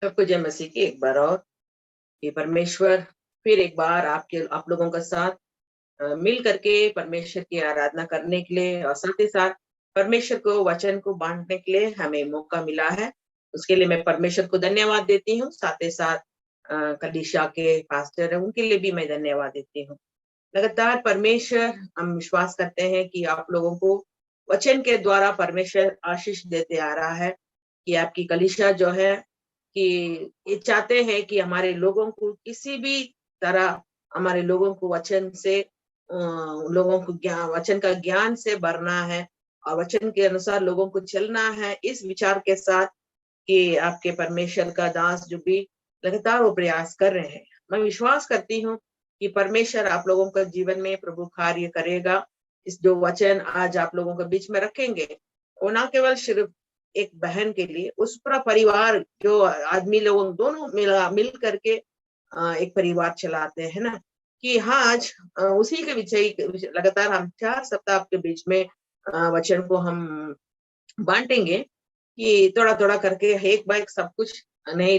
सबको जय मसीह की एक बार और। ये परमेश्वर फिर एक बार आप लोगों का साथ मिल करके परमेश्वर की आराधना करने के लिए और साथ ही साथ परमेश्वर को वचन को बांटने के लिए हमें मौका मिला है। उसके लिए मैं परमेश्वर को धन्यवाद देती हूँ। साथ ही साथ कलीसिया के पास्टर है उनके लिए भी मैं धन्यवाद देती हूँ। लगातार परमेश्वर, हम विश्वास करते हैं कि आप लोगों को वचन के द्वारा परमेश्वर आशीष देते आ रहा है कि आपकी कलीसिया जो है कि ये चाहते हैं कि हमारे लोगों को किसी भी तरह हमारे लोगों को वचन से लोगों को वचन का ज्ञान से भरना है और वचन के अनुसार लोगों को चलना है। इस विचार के साथ कि आपके परमेश्वर का दास जो भी लगातार वो प्रयास कर रहे हैं, मैं विश्वास करती हूँ कि परमेश्वर आप लोगों का जीवन में प्रभु कार्य करेगा। इस जो वचन आज आप लोगों के बीच में रखेंगे वो ना केवल सिर्फ एक बहन के लिए, उस पूरा परिवार जो आदमी लोग दोनों मिल करके एक परिवार चलाते हैं ना, कि हाँ आज उसी के विषय लगातार हम 4 सप्ताह के बीच में वचन को हम बांटेंगे कि थोड़ा थोड़ा करके एक बार सब कुछ नहीं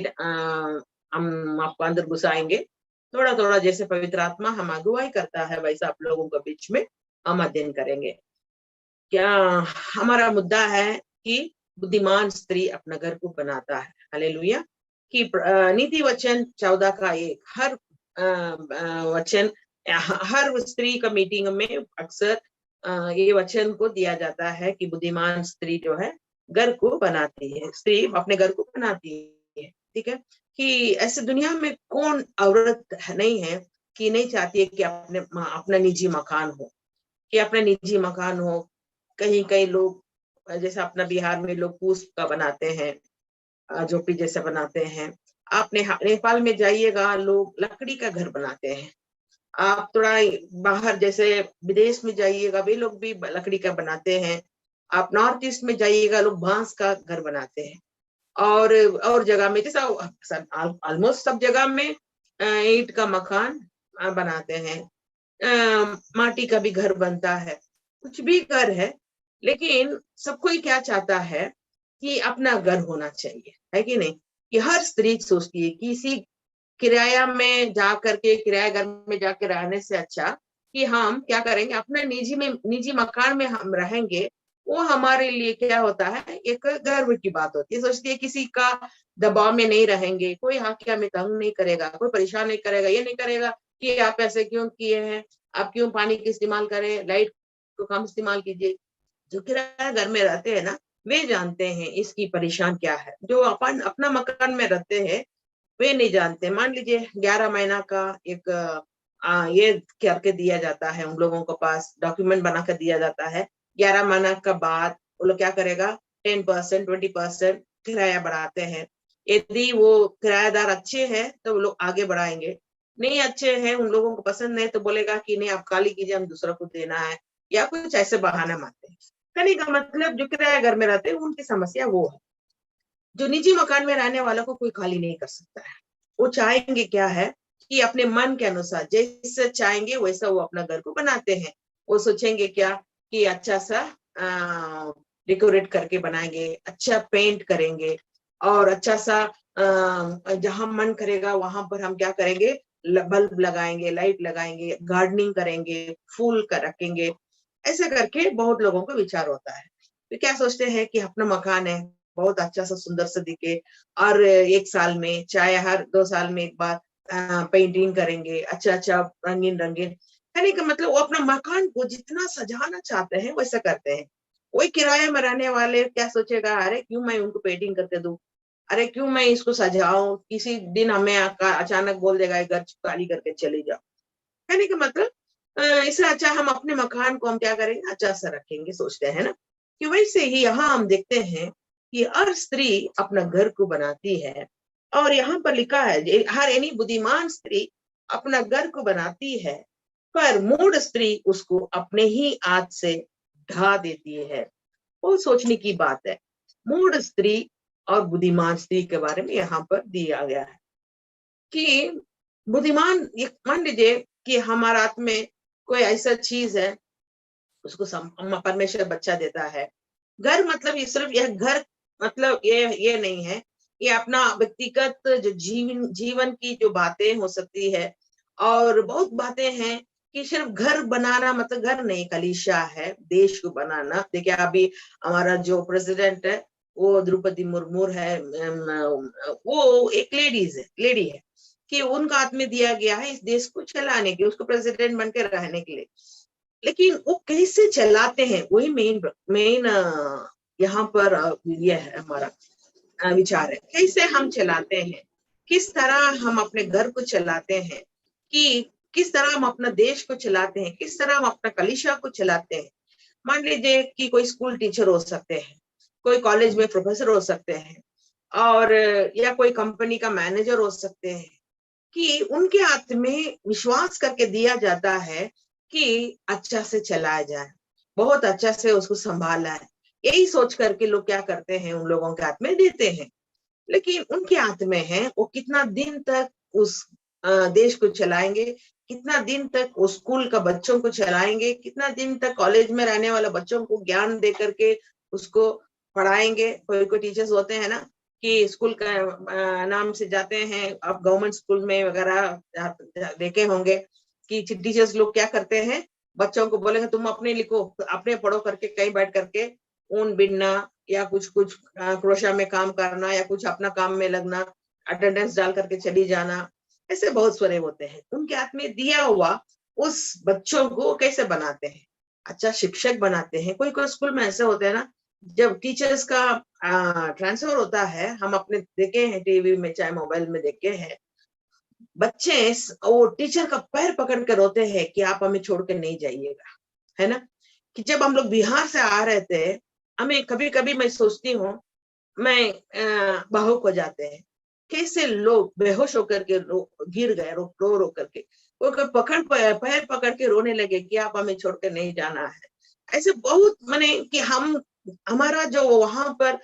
हम आपको अंदर घुसाएंगे। थोड़ा थोड़ा जैसे पवित्र आत्मा हम अगुवाई करता है वैसा आप लोगों के बीच में हम अध्ययन करेंगे। क्या हमारा मुद्दा है कि बुद्धिमान स्त्री अपना घर को बनाता है। हालेलुया। कि नीति वचन 14 का 1 हर वचन हर स्त्री का मीटिंग में अक्सर ये वचन को दिया जाता है कि बुद्धिमान स्त्री जो है घर को बनाती है, स्त्री अपने घर को बनाती है। ठीक है कि ऐसे दुनिया में कौन औरत नहीं है कि नहीं चाहती है कि अपना निजी मकान हो, कि अपना निजी मकान हो। कहीं कई लोग जैसे अपना बिहार में लोग पूस का बनाते हैं, झोपड़ी जैसे बनाते हैं। आप नेपाल में जाइएगा लोग लकड़ी का घर बनाते हैं। आप थोड़ा बाहर जैसे विदेश में जाइएगा वे लोग भी लकड़ी का बनाते हैं। आप नॉर्थ ईस्ट में जाइएगा लोग बांस का घर बनाते हैं। और जगह में जैसा ऑलमोस्ट सब जगह में ईंट का मकान बनाते हैं। माटी का भी घर बनता है, कुछ भी घर है। लेकिन सब कोई क्या चाहता है कि अपना घर होना चाहिए, है कि नहीं? कि हर स्त्री सोचती है किसी किराया में जा करके किराया घर में जाकर रहने से अच्छा कि हम क्या करेंगे अपना निजी मकान में हम रहेंगे। वो हमारे लिए क्या होता है, एक गर्व की बात होती है। सोचती है किसी का दबाव में नहीं रहेंगे, कोई आके हमें तंग नहीं करेगा, कोई परेशान नहीं करेगा, ये नहीं करेगा कि आप ऐसे क्यों किए हैं, आप क्यों पानी की इस्तेमाल करें, लाइट को कम इस्तेमाल कीजिए। जो किराया घर में रहते हैं ना वे जानते हैं इसकी परेशान क्या है। जो अपन अपना मकान में रहते हैं वे नहीं जानते। मान लीजिए 11 महीना का एक ये करके दिया जाता है, उन लोगों के पास डॉक्यूमेंट बना कर दिया जाता है। 11 महीना का बाद वो लोग क्या करेगा 10% 20% किराया बढ़ाते हैं। यदि वो किराएदार अच्छे हैं तो वो लोग आगे बढ़ाएंगे, नहीं अच्छे हैं उन लोगों को पसंद नहीं तो बोलेगा कि नहीं आप खाली कीजिए हम दूसरा को देना है, या कुछ ऐसे बहाना मारते हैं। कहने का मतलब जो किराया घर में रहते हैं उनकी समस्या वो है। जो निजी मकान में रहने वालों को कोई खाली नहीं कर सकता है। वो चाहेंगे क्या है कि अपने मन के अनुसार जैसे चाहेंगे वैसा वो अपना घर को बनाते हैं। वो सोचेंगे क्या कि अच्छा सा डेकोरेट करके बनाएंगे, अच्छा पेंट करेंगे और अच्छा सा जहां मन करेगा वहां पर हम क्या करेंगे बल्ब लगाएंगे, लाइट लगाएंगे, गार्डनिंग करेंगे, फूल का रखेंगे। ऐसे करके बहुत लोगों को विचार होता है। तो क्या सोचते हैं कि अपना मकान है बहुत अच्छा सा सुंदर सा दिखे और 1 साल में चाहे हर 2 साल में एक बार पेंटिंग करेंगे, अच्छा अच्छा रंगीन रंगीन। कहने का मतलब वो अपना मकान को जितना सजाना चाहते हैं वैसा करते हैं। वही किराए में रहने वाले क्या सोचेगा, अरे क्यों मैं उनको पेंटिंग करके दूं, अरे क्यों मैं इसको सजाऊं, किसी दिन हमें अचानक बोल देगा घर खाली करके चली जाओ। कहने का मतलब इससे अच्छा हम अपने मकान को हम क्या करेंगे अच्छा सा रखेंगे, सोचते हैं ना। कि वैसे ही यहाँ हम देखते हैं कि हर स्त्री अपना घर को बनाती है। और यहाँ पर लिखा है हर यानी बुद्धिमान स्त्री अपना घर को बनाती है, पर मूढ़ स्त्री उसको अपने ही हाथ से ढा देती है। वो सोचने की बात है। मूढ़ स्त्री और बुद्धिमान स्त्री के बारे में यहाँ पर दिया गया है कि बुद्धिमान मान लीजिए कि हमारे हाथ में कोई ऐसा चीज है, उसको परमेश्वर बच्चा देता है। घर मतलब ये सिर्फ यह घर मतलब ये नहीं है ये अपना व्यक्तिगत जो जीवन जीवन की जो बातें हो सकती है, और बहुत बातें हैं कि सिर्फ घर बनाना मतलब घर नहीं, कलीसिया है, देश को बनाना। देखिए अभी हमारा जो प्रेसिडेंट है वो द्रौपदी मुर्मू है, वो एक लेडी है कि उनका हाथ में दिया गया है इस देश को चलाने के, उसको प्रेसिडेंट बन के रहने के लिए। लेकिन वो कैसे चलाते हैं वही मेन मेन यहाँ पर ये है हमारा विचार है, कैसे हम चलाते हैं, किस तरह हम अपने घर को चलाते हैं, कि किस तरह हम अपना देश को चलाते हैं, किस तरह हम अपना कलीसिया को चलाते हैं। मान लीजिए कि कोई स्कूल टीचर हो सकते हैं, कोई कॉलेज में प्रोफेसर हो सकते हैं, और या कोई कंपनी का मैनेजर हो सकते हैं, कि उनके हाथ में विश्वास करके दिया जाता है कि अच्छा से चलाया जाए, बहुत अच्छा से उसको संभाला है। यही सोच करके लोग क्या करते हैं, उन लोगों के हाथ में देते हैं। लेकिन उनके हाथ में है वो कितना दिन तक उस देश को चलाएंगे, कितना दिन तक उस स्कूल का बच्चों को चलाएंगे, कितना दिन तक कॉलेज में रहने वाले बच्चों को ज्ञान दे करके उसको पढ़ाएंगे। कोई कोई टीचर्स होते हैं ना कि स्कूल का नाम से जाते हैं, आप गवर्नमेंट स्कूल में वगैरह देखे होंगे कि टीचर्स लोग क्या करते हैं, बच्चों को बोलेंगे तुम अपने लिखो, अपने पढ़ो करके कहीं बैठ करके ऊन बिनना या कुछ कुछ क्रोशा में काम करना या कुछ अपना काम में लगना, अटेंडेंस डाल करके चली जाना। ऐसे बहुत सारे होते हैं, उनके हाथ में दिया हुआ उस बच्चों को कैसे बनाते हैं, अच्छा शिक्षक बनाते हैं। कोई कोई स्कूल में ऐसे होते हैं ना, जब टीचर्स का ट्रांसफर होता है, हम अपने देखे हैं टीवी में चाहे मोबाइल में देखे हैं, बच्चे वो टीचर का पैर पकड़ कर रोते हैं कि आप हमें छोड़ के नहीं जाइएगा, है ना। कि जब हम लोग बिहार से आ रहे थे, हमें कभी कभी मैं सोचती हूँ, मैं भावुक हो जाते हैं, कैसे लोग बेहोश होकर के गिर गए, रो रो करके वो पकड़ पैर पकड़ के रोने लगे कि आप हमें छोड़ के नहीं जाना है। ऐसे बहुत माने कि हम हमारा जो वहां पर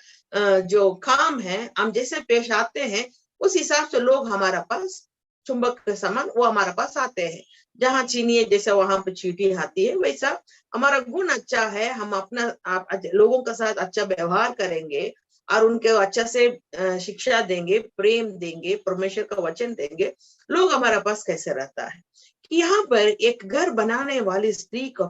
जो काम है, हम जैसे पेश आते हैं उस हिसाब से लोग हमारा पास चुंबक के समान वो हमारे पास आते हैं। जहाँ चीनिए जैसे वहां पे चींटी आती है, वैसा हमारा गुण अच्छा है, हम अपना लोगों के साथ अच्छा व्यवहार करेंगे और उनको अच्छा से शिक्षा देंगे, प्रेम देंगे, परमेश्वर का वचन देंगे, लोग हमारे पास कैसे रहता है। कि यहाँ पर एक घर बनाने वाली स्त्री का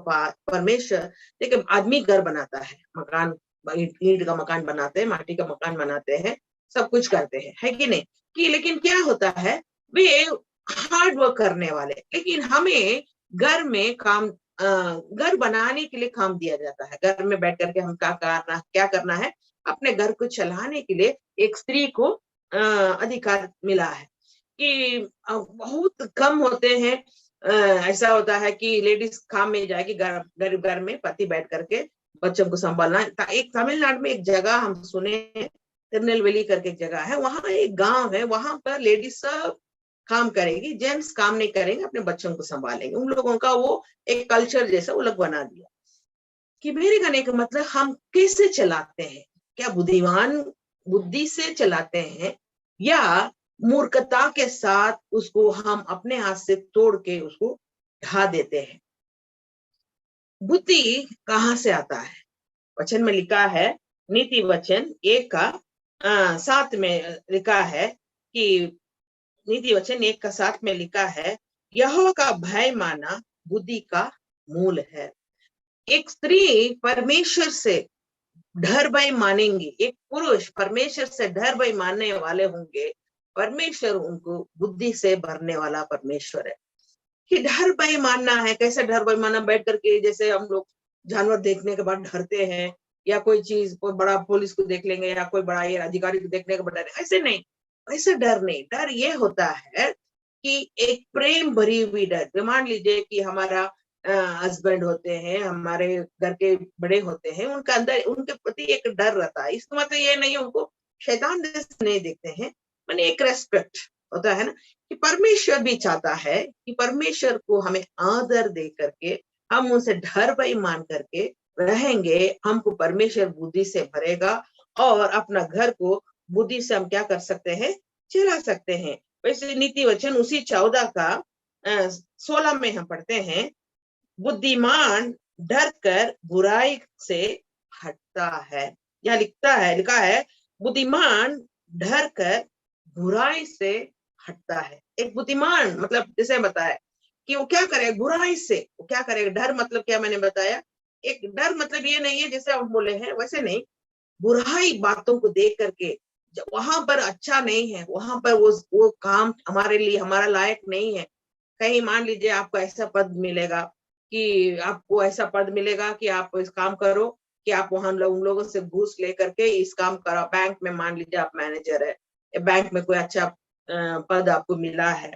परमेश्वर, देखिए आदमी घर बनाता है, मकान ईंट का मकान बनाते हैं, माटी का मकान बनाते हैं, सब कुछ करते हैं, है कि नहीं। कि लेकिन क्या होता है, वे हार्ड वर्क करने वाले, लेकिन हमें घर में काम घर बनाने के लिए काम दिया जाता है। घर में बैठ करके हम क्या करना है, अपने घर को चलाने के लिए एक स्त्री को अधिकार मिला है। कि बहुत कम होते हैं, ऐसा होता है कि लेडीज काम में जाएगी, घर घर में पति बैठ करके बच्चों को संभालना। एक तमिलनाडु में एक जगह हम सुने, तिरुनेलवेली करके एक जगह है, वहां एक गांव है, वहां पर लेडीज सब काम करेगी, जेंट्स काम नहीं करेंगे, अपने बच्चों को संभालेंगे। उन लोगों का वो एक कल्चर जैसा वो लोग बना दिया। कि मेरे कहने का मतलब हम कैसे चलाते हैं, क्या बुद्धिमान बुद्धि से चलाते हैं या मूर्खता के साथ उसको हम अपने हाथ से तोड़ के उसको ढा देते हैं। बुद्धि कहाँ से आता है, वचन में लिखा है, नीति वचन 1:7 में लिखा है कि नीति वचन 1:7 में लिखा है, यहोवा का भय माना बुद्धि का मूल है। एक स्त्री परमेश्वर से डर भय मानेंगे, एक पुरुष परमेश्वर से डर भय मानने वाले होंगे, परमेश्वर उनको बुद्धि से भरने वाला परमेश्वर है। कि डर भय मानना है, कैसे डर भय मानना, बैठ करके जैसे हम लोग जानवर देखने के बाद डरते हैं, या कोई चीज, कोई बड़ा पुलिस को देख लेंगे या कोई बड़ा ये अधिकारी को देखने के बाद डर, ऐसे नहीं, ऐसे डर नहीं। डर ये होता है कि एक प्रेम भरी हुई डर। मान लीजिए कि हमारा हस्बैंड होते हैं, हमारे घर के बड़े होते हैं, उनका अंदर उनके प्रति एक डर रहता है। इसका मतलब ये नहीं उनको शैतान जैसे नहीं देखते हैं, माने एक रेस्पेक्ट होता है ना। कि परमेश्वर भी चाहता है कि परमेश्वर को हमें आदर दे करके हम उनसे डर भय मान करके रहेंगे, हमको परमेश्वर बुद्धि से भरेगा और अपना घर को बुद्धि से हम क्या कर सकते हैं, चला सकते हैं। वैसे नीति वचन उसी 14:16 में हम पढ़ते हैं, बुद्धिमान डर कर बुराई से हटता है। या लिखा है बुद्धिमान डर कर बुराई से हटता है। एक बुद्धिमान मतलब जैसे बताया कि वो क्या करे बुराई से, वो क्या करे, डर मतलब क्या मैंने बताया, एक डर मतलब ये नहीं है जैसे आप बोले हैं वैसे नहीं, बुराई बातों को देख करके वहां पर अच्छा नहीं है, वहां पर वो काम हमारे लिए हमारा लायक नहीं है। कहीं मान लीजिए आपको ऐसा पद मिलेगा कि आपको ऐसा पद मिलेगा कि आप इस काम करो, कि आप वहां उन लोगों से घूस लेकर के इस काम करो। बैंक में मान लीजिए आप मैनेजर है, बैंक में कोई अच्छा पद आपको मिला है,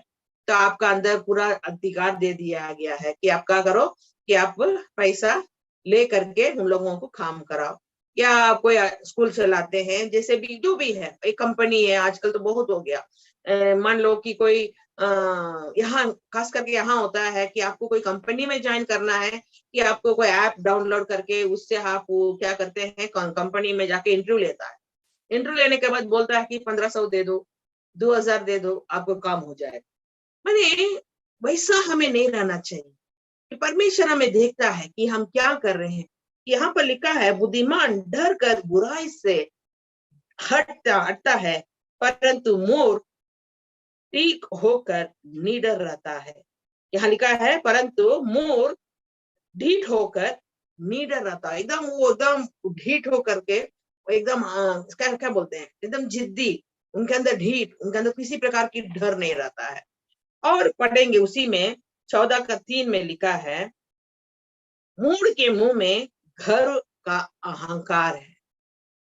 तो आपका अंदर पूरा अधिकार दे दिया गया है कि आप क्या करो, कि आप पैसा ले करके उन लोगों को काम कराओ। या आप कोई स्कूल चलाते हैं, जैसे भी जो भी है, एक कंपनी है, आजकल तो बहुत हो गया। मान लो कि कोई यहाँ खास करके यहाँ होता है कि आपको कोई कंपनी में ज्वाइन करना है, कि आपको कोई ऐप डाउनलोड करके उससे आप वो क्या करते हैं, कंपनी में जाके इंटरव्यू लेता है। इंटरव्यू लेने के बाद बोलता है कि 1500 दे दो, 2000 दे दो, आपको काम हो जाएगा। मैंने वैसा हमें नहीं रहना चाहिए कि परमेश्वर हमें देखता है कि हम क्या कर रहे हैं। यहाँ पर लिखा है बुद्धिमान डर कर बुराई से हटता हटता है, परंतु मोर ठीक होकर निडर रहता है। यहाँ लिखा है परंतु मोर ढीठ होकर निडर रहता है। एकदम वो एकदम ढीठ होकर के एकदम क्या क्या बोलते हैं, एकदम जिद्दी, उनके अंदर ढीठ, उनके अंदर किसी प्रकार की डर नहीं रहता है। और पढ़ेंगे उसी में 14 का 3 में लिखा है, मूढ़ के मुंह में घर का अहंकार है।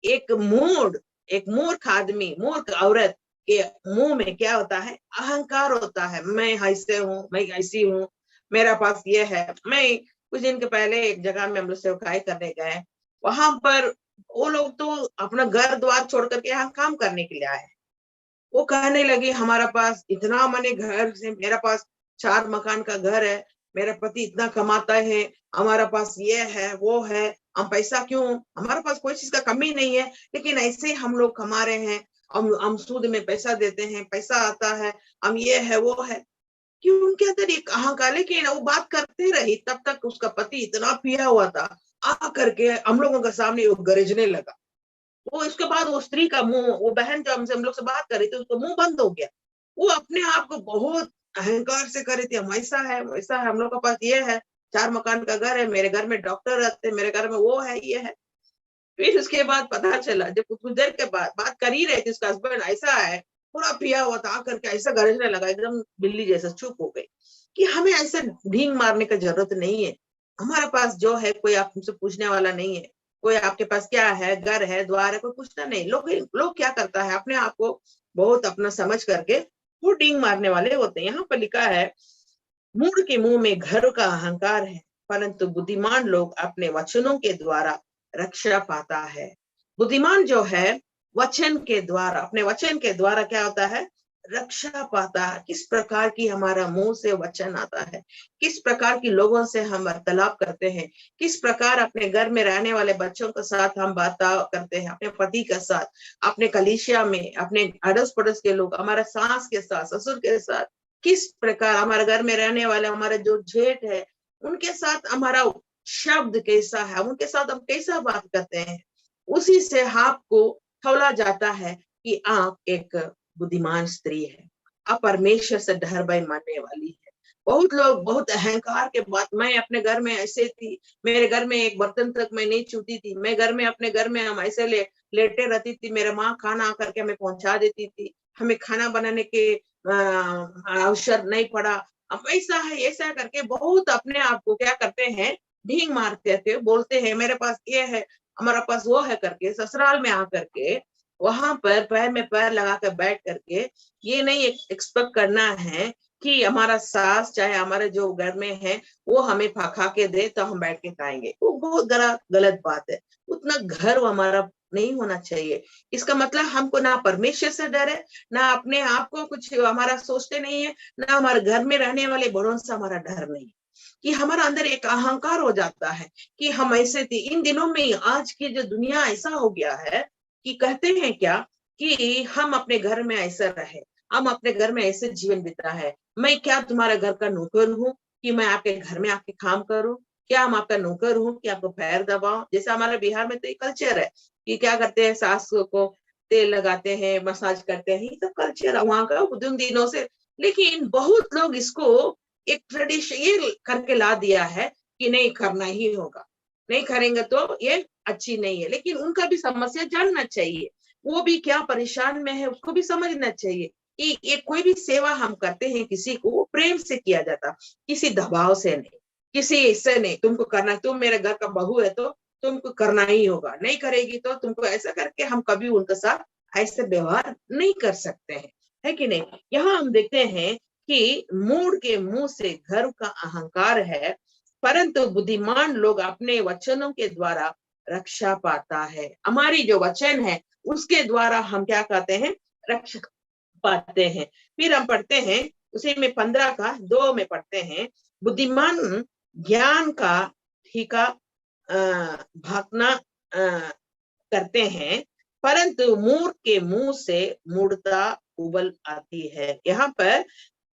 एक मूर्ख आदमी, मूर्ख औरत के मुंह में क्या होता है, अहंकार होता है। मैं ऐसे हूँ, मैं ऐसी हूँ, मेरा पास ये है। मैं कुछ दिन के पहले एक जगह में हम लोग सेवकाई करने गए, वहां पर वो लोग तो अपना घर द्वार छोड़ करके यहाँ काम करने के लिए आए। वो कहने लगी हमारा पास इतना, मैंने घर से, मेरा पास 4 मकान का घर है, मेरा पति इतना कमाता है, हमारा पास ये है वो है, हम पैसा क्यों, हमारे पास कोई चीज का कमी नहीं है, लेकिन ऐसे ही हम लोग कमा रहे हैं, हम सूद में पैसा देते हैं, पैसा आता है, हम ये है वो है। कि उनके अंदर एक अहंकार, लेकिन वो बात करते रही, तब तक उसका पति इतना पिया हुआ था, आ करके हम लोगों के सामने वो गरजने लगा। वो इसके बाद वो स्त्री का मुंह, वो बहन जो हमसे हम लोग से बात कर रही थी, उसका मुंह बंद हो गया। वो अपने आप को बहुत अहंकार से कर रही थी, हम ऐसा है वैसा है, हम लोग के पास ये है, 4 मकान का घर है, मेरे घर में डॉक्टर रहते हैं, मेरे घर में वो है ये है। फिर उसके बाद पता चला, जब कुछ देर के बाद बात कर ही रहे थे, उसका हस्बैंड ऐसा है, पूरा पिया हुआ था, आकर के ऐसा गरजने लगा, एकदम बिल्ली जैसा चुप हो गई। कि हमें ऐसे ढींग मारने की जरूरत नहीं है। हमारे पास जो है कोई आपसे पूछने वाला नहीं है, कोई आपके पास क्या है, घर है द्वार है, कोई पूछना नहीं। लोग क्या करता है, अपने आप को बहुत अपना समझ करके वो डींग मारने वाले होते हैं। यहाँ पर लिखा है, मूढ़ के मुंह में घर का अहंकार है, परंतु बुद्धिमान लोग अपने वचनों के द्वारा रक्षा पाता है। बुद्धिमान जो है वचन के द्वारा, अपने वचन के द्वारा क्या होता है, रक्षा पाता है। किस प्रकार की हमारा मुंह से वचन आता है, किस प्रकार की लोगों से हम वार्तालाप करते हैं, किस प्रकार अपने घर में रहने वाले बच्चों के साथ हम बात करते हैं, अपने पति के साथ, अपने कलीसिया में, अपने अड़ोस पड़ोस के लोग, हमारा सास के साथ, ससुर के साथ, किस प्रकार हमारे घर में रहने वाले हमारे जो जेठ है, उनके साथ हमारा शब्द कैसा है, उनके साथ हम कैसा बात करते हैं, उसी से आपको तौला जाता है कि आप एक बुद्धिमान स्त्री है, आप परमेश्वर से डर भय मानने वाली है। बहुत लोग बहुत अहंकार के बात, मैं अपने घर में ऐसे थी, मेरे घर में एक बर्तन तक मैं नहीं छूती थी, मैं घर में अपने घर में हम ऐसे लेटे रहती थी, मेरा माँ खाना आकर के हमें पहुंचा देती थी, हमें खाना बनाने के अवसर नहीं पड़ा, अब ऐसा है ऐसा करके बहुत अपने आप को क्या करते हैं, ढींग मारते थे, बोलते हैं मेरे पास ये है, हमारा पास वो है करके, ससुराल में आकर के वहां पर पैर में पैर लगा कर बैठ करके ये नहीं एक्सपेक्ट करना है कि हमारा सास चाहे हमारे जो घर में है वो हमें खा के दे तो हम बैठ के खाएंगे। वो बहुत गलत बात है। उतना घर वो हमारा नहीं होना चाहिए। इसका मतलब हमको ना परमेश्वर से डर है, ना अपने आप को कुछ हमारा सोचते नहीं है, ना हमारे घर में रहने वाले बड़ों से हमारा डर नहीं। कि हमारा अंदर एक अहंकार हो जाता है कि हम ऐसे थे। इन दिनों में आज की जो दुनिया ऐसा हो गया है कि कहते हैं क्या कि हम अपने घर में ऐसा रहे, हम अपने घर में ऐसे जीवन बिता है, मैं क्या तुम्हारे घर का नौकर हूँ कि मैं आपके घर में आके काम करूं, क्या हम आपका नौकर हूँ कि आपको पैर दबाओ। जैसे हमारे बिहार में तो एक कल्चर है कि क्या करते हैं, सास को तेल लगाते हैं, मसाज करते हैं, ये तो कल्चर है वहां का उन दिनों से। लेकिन बहुत लोग इसको एक ट्रेडिशन ये करके ला दिया है कि नहीं करना ही होगा, नहीं करेंगे तो ये अच्छी नहीं है। लेकिन उनका भी समस्या जानना चाहिए, वो भी क्या परेशान में है उसको भी समझना चाहिए कि ये कोई भी सेवा हम करते हैं किसी को, वो प्रेम से किया जाता, किसी दबाव से नहीं, किसी इससे नहीं तुमको करना, तुम मेरे घर का बहू है तो तुमको करना ही होगा, नहीं करेगी तो तुमको ऐसा करके हम कभी उनके साथ ऐसे व्यवहार नहीं कर सकते हैं, है कि नहीं। यहाँ हम देखते हैं कि मूढ़ के मुंह से घर का अहंकार है, परंतु बुद्धिमान लोग अपने वचनों के द्वारा रक्षा पाता है। हमारी जो वचन है उसके द्वारा हम क्या कहते हैं, रक्षा पाते हैं। फिर हम पढ़ते हैं उसी में 15 का 2 में पढ़ते हैं, बुद्धिमान ज्ञान का ठीका भागना करते हैं, परंतु मूर्ख के मुंह से मूढ़ता उबल आती है। यहाँ पर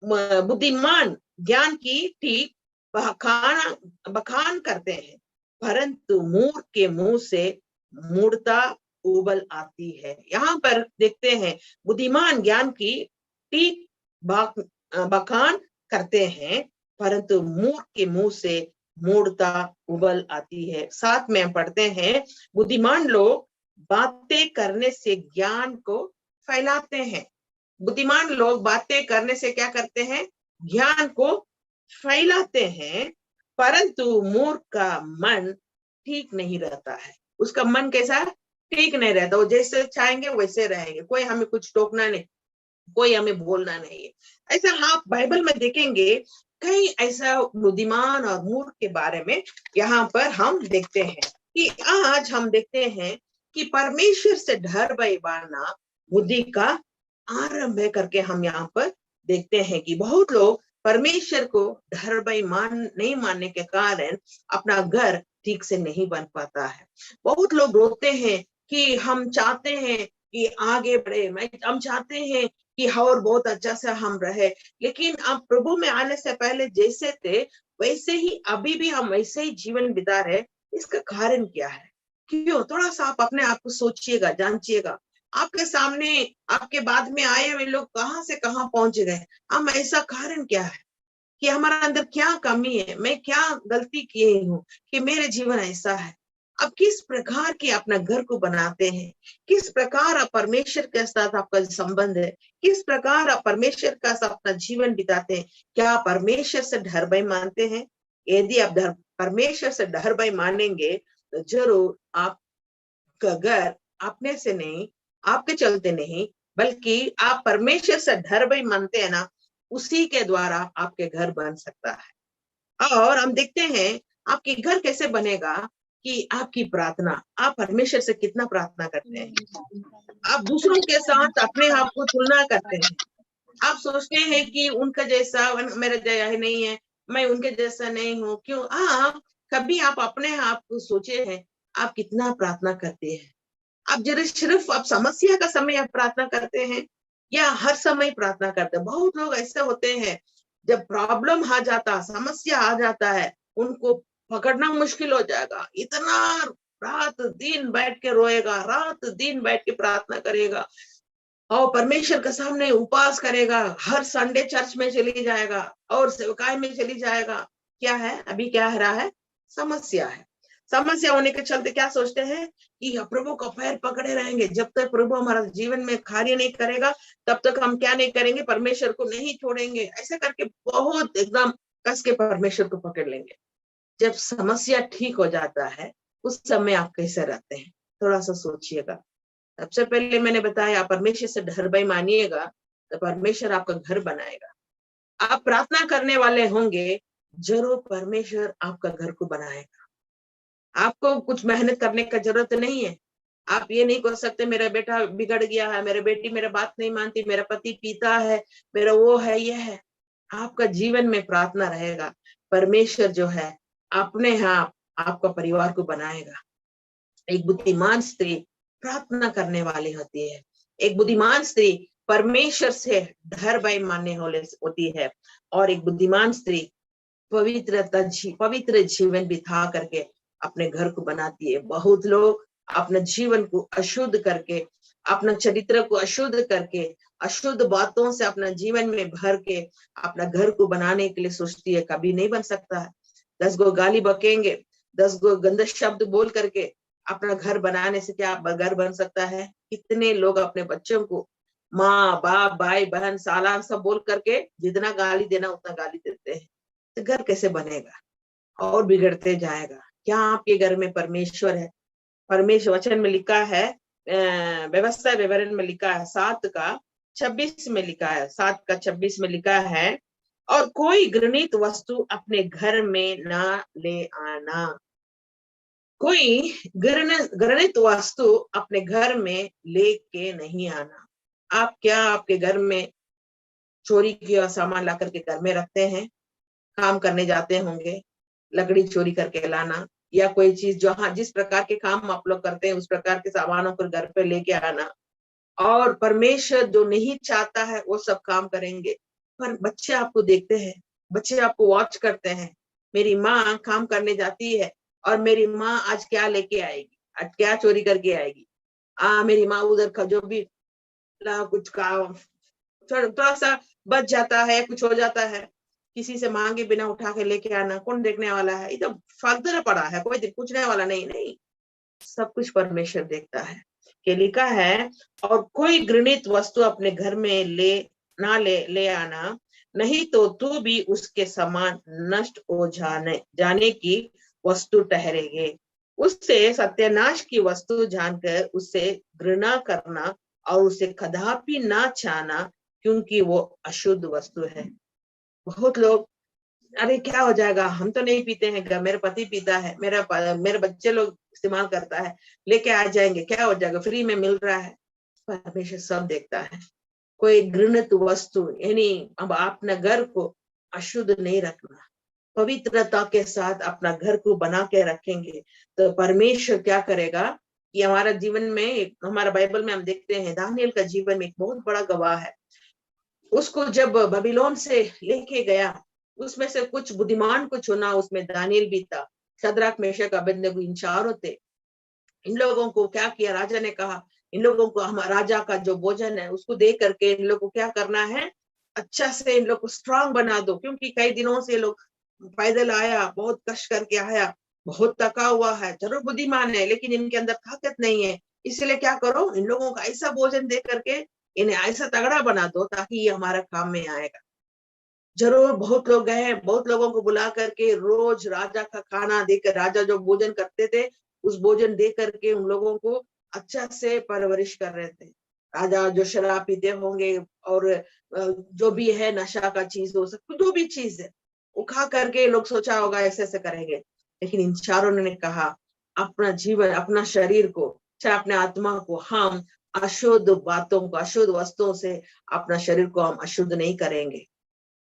बुद्धिमान ज्ञान की ठीक बखान करते हैं, परंतु मूर्ख के मुंह से मूढ़ता उबल आती है। यहाँ पर देखते हैं बुद्धिमान ज्ञान की ठीक बखान करते हैं, परंतु मूर्ख के मुंह से मूढ़ता उबल आती है। साथ में हम पढ़ते हैं, बुद्धिमान लोग बातें करने से ज्ञान को फैलाते हैं। बुद्धिमान लोग बातें करने से क्या करते हैं, ज्ञान को फैलाते हैं, परंतु मूर्ख का मन ठीक नहीं रहता है। उसका मन कैसा, ठीक नहीं रहता, वो जैसे चाहेंगे वैसे रहेंगे, कोई हमें कुछ टोकना नहीं, कोई हमें बोलना नहीं है। ऐसा आप बाइबल में देखेंगे कई ऐसा बुद्धिमान और मूर्ख के बारे में यहाँ पर हम देखते हैं कि आज हम देखते हैं कि परमेश्वर से डर भय मानना बुद्धि का आरंभ है करके हम यहाँ पर देखते हैं कि बहुत लोग परमेश्वर को डर भय नहीं मानने के कारण अपना घर ठीक से नहीं बन पाता है। बहुत लोग रोते हैं कि हम चाहते हैं कि आगे बढ़े, हम चाहते हैं कि और बहुत अच्छा से हम रहे, लेकिन अब प्रभु में आने से पहले जैसे थे वैसे ही अभी भी हम वैसे ही जीवन बिता रहे। इसका कारण क्या है, क्यों? थोड़ा सा आप अपने आप को सोचिएगा, जांचिएगा। आपके सामने आपके बाद में आए हुए लोग कहां से कहां पहुंच गए, हम ऐसा कारण क्या है कि हमारा अंदर क्या कमी है, मैं क्या गलती किए हूँ कि मेरे जीवन ऐसा है। अब किस प्रकार के अपना घर को बनाते हैं, किस प्रकार आप परमेश्वर के साथ आपका संबंध है, किस प्रकार आप परमेश्वर का साथ अपना जीवन बिताते हैं, क्या आप परमेश्वर से डर भय मानते हैं? यदि आप परमेश्वर से डर भय मानेंगे तो जरूर आपका घर अपने से नहीं, आपके चलते नहीं, बल्कि आप परमेश्वर से डर भय मानते हैं ना, उसी के द्वारा आपके घर बन सकता है। और हम देखते हैं आपके घर कैसे बनेगा कि आपकी प्रार्थना, आप परमेश्वर से कितना प्रार्थना करते हैं, आप दूसरों के साथ अपने आप को तुलना करते हैं, आप सोचते हैं कि उनका जैसा मेरा जया ही नहीं है, मैं उनके जैसा नहीं हूँ, क्यों? आप कभी आप अपने आप को सोचे हैं आप कितना प्रार्थना करते हैं? आप जरा सिर्फ आप समस्या का समय आप प्रार्थना करते हैं या हर समय प्रार्थना करते हैं? बहुत लोग ऐसे होते हैं जब प्रॉब्लम आ जाता, समस्या आ जाता है, उनको पकड़ना मुश्किल हो जाएगा, इतना रात दिन बैठ के रोएगा, रात दिन बैठ के प्रार्थना करेगा और परमेश्वर के सामने उपवास करेगा, हर संडे चर्च में चली जाएगा और सेवकाई में चली जाएगा। क्या है, अभी क्या रहा है, समस्या है। समस्या होने के चलते क्या सोचते हैं कि प्रभु का पैर पकड़े रहेंगे, जब तक प्रभु हमारा जीवन में कार्य नहीं करेगा तब तक हम क्या नहीं करेंगे, परमेश्वर को नहीं छोड़ेंगे। ऐसे करके बहुत एकदम कस के परमेश्वर को पकड़ लेंगे। जब समस्या ठीक हो जाता है उस समय आप कैसे रहते हैं, थोड़ा सा सोचिएगा। सबसे पहले मैंने बताया आप परमेश्वर से डर भय मानिएगा तो परमेश्वर आपका घर बनाएगा। आप प्रार्थना करने वाले होंगे, जरूर परमेश्वर आपका घर को बनाएगा। आपको कुछ मेहनत करने का जरूरत नहीं है। आप ये नहीं कर सकते मेरा बेटा बिगड़ गया है, मेरा बेटी मेरा बात नहीं मानती, मेरा पति पीता है, मेरा वो है, ये है। आपका जीवन में प्रार्थना रहेगा, परमेश्वर जो है अपने आप आपका परिवार को बनाएगा। एक बुद्धिमान स्त्री प्रार्थना करने वाली होती है, एक बुद्धिमान स्त्री परमेश्वर से डर भय मानने होती है, और एक बुद्धिमान स्त्री पवित्र जीवन बिता करके अपने घर को बनाती है। बहुत लोग अपने जीवन को अशुद्ध करके अपना चरित्र को अशुद्ध करके, अशुद्ध बातों से अपना जीवन में भर के अपना घर को बनाने के लिए सोचती है, कभी नहीं बन सकता है। 10 गो गाली बकेंगे, 10 गो गंदे शब्द बोल करके अपना घर बनाने से क्या घर बन सकता है? कितने लोग अपने बच्चों को माँ बाप भाई बहन साला सब बोल करके जितना गाली देना उतना गाली देते हैं, तो घर कैसे बनेगा? और बिगड़ते जाएगा। क्या आपके घर में परमेश्वर है? परमेश्वर वचन में लिखा है, व्यवस्था विवरण में लिखा है 7:26 में लिखा है, 7:26 में लिखा है, और कोई घृणित वस्तु अपने घर में ना ले आना। कोई घृणित वस्तु अपने घर में लेके नहीं आना। आप क्या आपके घर में चोरी किया सामान ला करके घर में रखते हैं? काम करने जाते होंगे, लकड़ी चोरी करके लाना, या कोई चीज जो, हाँ, जिस प्रकार के काम आप लोग करते हैं उस प्रकार के सामानों को घर पे लेके आना। और परमेश्वर जो नहीं चाहता है वो सब काम करेंगे। पर बच्चे आपको देखते हैं, बच्चे आपको वॉच करते हैं, मेरी माँ काम करने जाती है और मेरी माँ आज क्या लेके आएगी, आज क्या चोरी करके आएगी। मेरी माँ उधर का जो भी कुछ काम थोड़ा सा बच जाता है, कुछ हो जाता है, किसी से मांगे बिना उठा के लेके आना, कौन देखने वाला है? ये तो फालतू पड़ा है, कोई पूछने वाला नहीं। नहीं, सब कुछ परमेश्वर देखता है। कि लिखा है, और कोई घृणित वस्तु अपने घर में ले आना, नहीं तो तू भी उसके समान नष्ट हो जाने की वस्तु ठहरेगे। उससे सत्यानाश की वस्तु जानकर उससे घृणा करना और उसे कदापि ना चाहना, क्योंकि वो अशुद्ध वस्तु है। बहुत लोग, अरे क्या हो जाएगा, हम तो नहीं पीते हैं, मेरे पति पीता है, मेरे बच्चे लोग इस्तेमाल करता है, लेके आ जाएंगे, क्या हो जाएगा, फ्री में मिल रहा है। परमेश्वर सब देखता है। कोई घृणित वस्तु, यानी अब अपना घर को अशुद्ध नहीं रखना, पवित्रता के साथ अपना घर को बना के रखेंगे तो परमेश्वर क्या करेगा कि हमारा जीवन में, हमारा बाइबल में हम देखते हैं दानियेल का जीवन में एक बहुत बड़ा गवाह है। उसको जब बबीलोन से लेके गया, उसमें से कुछ बुद्धिमान को चुना, उसमें दानियेल भी था। शद्रक मेशक अबेदनगो इन चारों थे। इन लोगों को क्या किया, राजा ने कहा इन लोगों को, हम राजा का जो भोजन है उसको दे करके इन लोगों को क्या करना है, अच्छा से इन लोग को स्ट्रांग बना दो, क्योंकि कई दिनों से लोग पैदल आया, बहुत कष्ट करके आया, बहुत थका हुआ है, जरूर बुद्धिमान है लेकिन इनके अंदर ताकत नहीं है। इसलिए क्या करो, इन लोगों को ऐसा भोजन दे करके इन्हें ऐसा तगड़ा बना दो ताकि ये हमारा काम में आएगा। जरूर बहुत लोग गए, बहुत लोगों को बुला करके रोज राजा का खाना देकर, राजा जो भोजन करते थे उस भोजन दे करके उन लोगों को अच्छा से परवरिश कर रहे थे। राजा जो शराब पीते होंगे और जो भी है नशा का चीज हो सकता, जो भी चीज है वो खा करके लोग सोचा होगा ऐसे ऐसे करेंगे। लेकिन इन चारों ने कहा अपना जीवन, अपना शरीर को, चाहे अपने आत्मा को, हम अशुद्ध बातों को, अशुद्ध वस्तुओं से अपना शरीर को हम अशुद्ध नहीं करेंगे।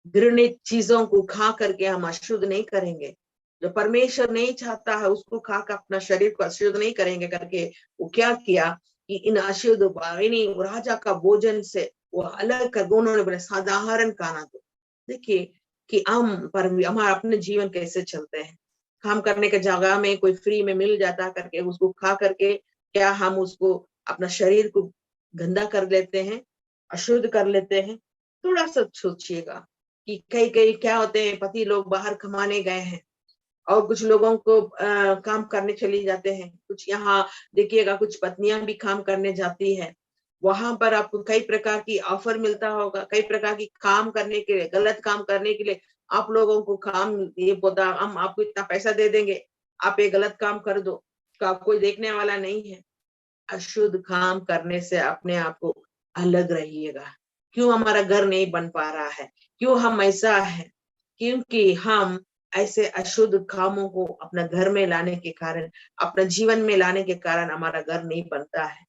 घृणित चीजों को खा करके हम अशुद्ध नहीं करेंगे। जो परमेश्वर नहीं चाहता है उसको खा कर अपना शरीर को अशुद्ध नहीं करेंगे करके वो क्या किया कि इन अशुद्ध राजा का भोजन से वो अलग कर, उन्होंने बोले साधारण खाना दो। देखिए कि हमारा अपने जीवन कैसे चलते हैं। काम करने के जगह में कोई फ्री में मिल जाता करके उसको खा करके क्या हम उसको अपना शरीर को गंदा कर लेते हैं, अशुद्ध कर लेते हैं? थोड़ा सा सोचिएगा कि कई कई क्या होते हैं, पति लोग बाहर कमाने गए हैं और कुछ लोगों को काम करने चली जाते हैं। कुछ यहाँ देखिएगा कुछ पत्नियां भी काम करने जाती है, वहां पर आपको कई प्रकार की ऑफर मिलता होगा, कई प्रकार की काम करने के लिए, गलत काम करने के लिए आप लोगों को काम ये बोता, हम आपको इतना पैसा दे देंगे, आप ये गलत काम कर दो, का कोई देखने वाला नहीं है। अशुद्ध काम करने से अपने आप को अलग रहिएगा। क्यों हमारा घर नहीं बन पा रहा है? क्यों हम ऐसा है? क्योंकि हम ऐसे अशुद्ध कामों को अपना घर में लाने के कारण, अपना जीवन में लाने के कारण हमारा घर नहीं बनता है।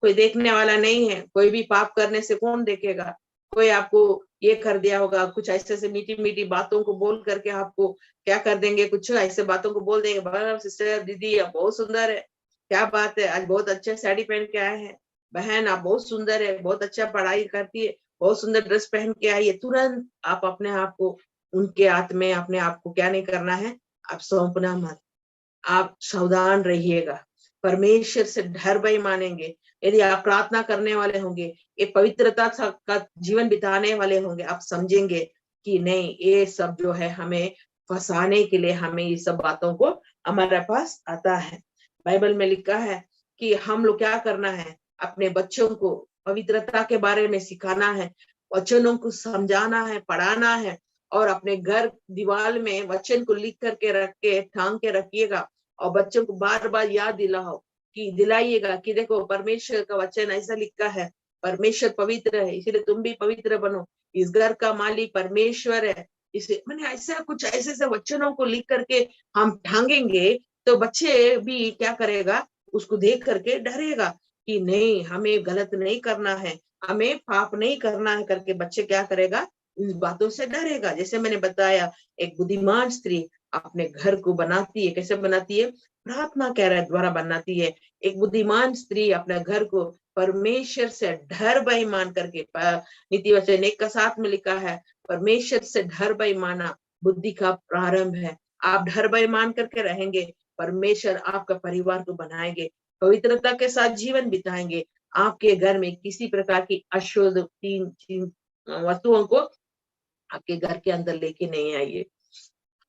कोई देखने वाला नहीं है, कोई भी पाप करने से कौन देखेगा? कोई आपको ये कर दिया होगा, कुछ ऐसे ऐसे मीठी मीठी बातों को बोल करके आपको क्या कर देंगे, कुछ ऐसे बातों को बोल देंगे, सिस्टर दीदी आप बहुत सुंदर है, क्या बात है आज बहुत अच्छे साड़ी पहन के आए हैं, बहन आप बहुत सुंदर है, बहुत अच्छा पढ़ाई करती है, बहुत सुंदर ड्रेस पहन के आई है। तुरंत आप अपने आप को उनके हाथ में, अपने आप को क्या नहीं करना है, आप सौंपना मत। आप सावधान रहिएगा। परमेश्वर से डर भय मानेंगे यदि आप प्रार्थना करने वाले होंगे, एक पवित्रता का जीवन बिताने वाले होंगे, आप समझेंगे कि नहीं, ये सब जो है हमें फंसाने के लिए, हमें ये सब बातों को हमारे पास आता है। बाइबल में लिखा है कि हम लोग क्या करना है, अपने बच्चों को पवित्रता के बारे में सिखाना है, वचनों को समझाना है, पढ़ाना है, और अपने घर दीवार में वचन को लिख करके रख के टांग के रखिएगा, और बच्चों को बार बार याद दिलाइएगा कि देखो परमेश्वर का वचन ऐसा लिखा है, परमेश्वर पवित्र है, इसलिए तुम भी पवित्र बनो, इस घर का मालिक परमेश्वर है। इसे मैंने ऐसा कुछ ऐसे वचनों को लिख करके हम टांगेंगे, तो बच्चे भी क्या करेगा, उसको देख करके डरेगा कि नहीं, हमें गलत नहीं करना है, हमें पाप नहीं करना है करके बच्चे क्या करेगा, इन बातों से डरेगा। जैसे मैंने बताया, एक बुद्धिमान स्त्री अपने घर को बनाती है, कैसे बनाती है, प्रार्थना के द्वारा बनाती है। एक बुद्धिमान स्त्री अपने घर को परमेश्वर से डर भय मान करके, नीति वचन 1 का 7 में लिखा है, परमेश्वर से डर भय माना बुद्धि का प्रारंभ है। आप डर भय मान करके रहेंगे, परमेश्वर आपका परिवार को बनाएंगे, पवित्रता के साथ जीवन बिताएंगे। आपके घर में किसी प्रकार की अशुद्ध तीन वस्तुओं को आपके घर के अंदर लेके नहीं आइए।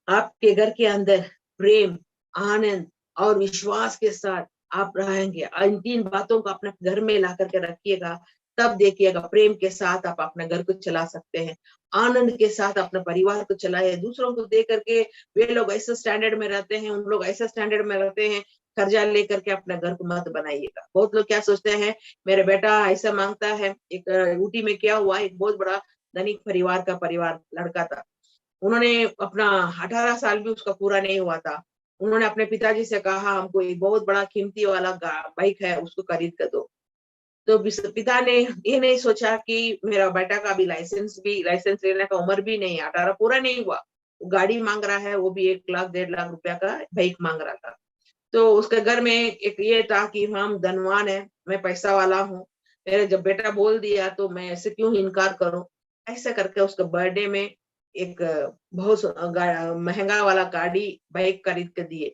आपके घर के अंदर प्रेम, आनंद और विश्वास के साथ आप रहेंगे। इन 3 बातों को अपने घर में ला करके रखिएगा, तब देखिएगा प्रेम के साथ आप अपने घर को चला सकते हैं, आनंद के साथ अपने परिवार को चलाए। दूसरों को देख करके वे लोग ऐसे स्टैंडर्ड में रहते हैं, उन लोग ऐसे स्टैंडर्ड में रहते हैं, कर्जा लेकर के अपने घर को मत बनाइएगा। बहुत लोग क्या सोचते हैं, मेरा बेटा ऐसा मांगता है। एक ऊटी में क्या हुआ, एक बहुत बड़ा धनिक परिवार का लड़का था। उन्होंने अपना 18 साल भी उसका पूरा नहीं हुआ था। उन्होंने अपने पिताजी से कहा, हमको एक बहुत बड़ा कीमती वाला बाइक है, उसको खरीद कर दो। तो पिता ने ये नहीं सोचा कि मेरा बेटा का अभी लाइसेंस लेने का उम्र भी नहीं है, 18 पूरा नहीं हुआ, वो गाड़ी मांग रहा है, वो भी 1 लाख 1.5 लाख रुपया का बाइक मांग रहा था। तो उसके घर में एक ये था कि हम धनवान है, मैं पैसा वाला हूँ, मेरे जब बेटा बोल दिया तो मैं ऐसे क्यों इनकार करूं। ऐसे करके उसके बर्थडे में एक बहुत महंगा वाला गाड़ी बाइक खरीद के दिए।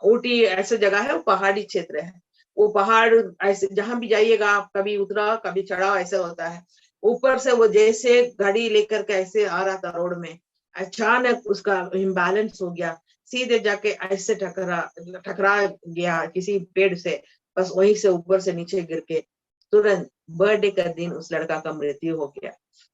ऊटी ऐसे जगह है, वो पहाड़ी क्षेत्र है, वो पहाड़ ऐसे जहां भी जाइएगा आप, कभी उतरा कभी चढ़ा, ऐसा होता है। ऊपर से वो जैसे गाड़ी लेकर के ऐसे आ रहा था रोड में, अचानक उसका इम्बैलेंस हो गया, सीधे जाके ऐसे टकरा गया किसी पेड़ से, बस वहीं से ऊपर से नीचे गिर के तुरंत बर्थडे का दिन उस लड़का का मृत्यु हो गया।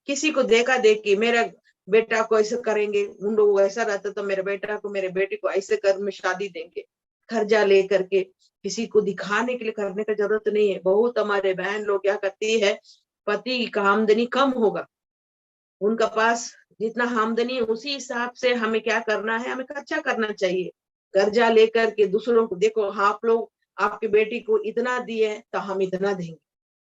किसी को देखा देख के मेरा बेटा को ऐसे करेंगे, उन लोग ऐसा रहता तो मेरे बेटा को मेरे बेटी को ऐसे कर में शादी देंगे, कर्जा लेकर के। किसी को दिखाने के लिए करने का जरूरत नहीं है। बहुत हमारे बहन लोग क्या करती है, पति का आमदनी कम होगा, उनका पास जितना आमदनी है उसी हिसाब से हमें क्या करना है, हमें खर्चा करना चाहिए। कर्जा लेकर के दूसरों को देखो, आप लोग आपके बेटी को इतना दिए तो हम इतना देंगे,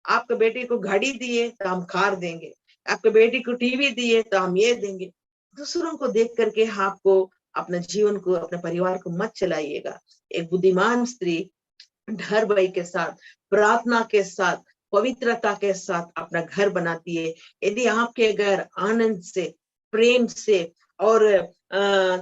आपके बेटी को घड़ी दिए तो हम कार देंगे, आपके बेटी को टीवी दिए तो हम ये देंगे। दूसरों को देख करके आपको अपने जीवन को, अपने परिवार को मत चलाइएगा। एक बुद्धिमान स्त्री डर भय के साथ, प्रार्थना के साथ, पवित्रता के साथ अपना घर बनाती है। यदि आपके घर आनंद से, प्रेम से और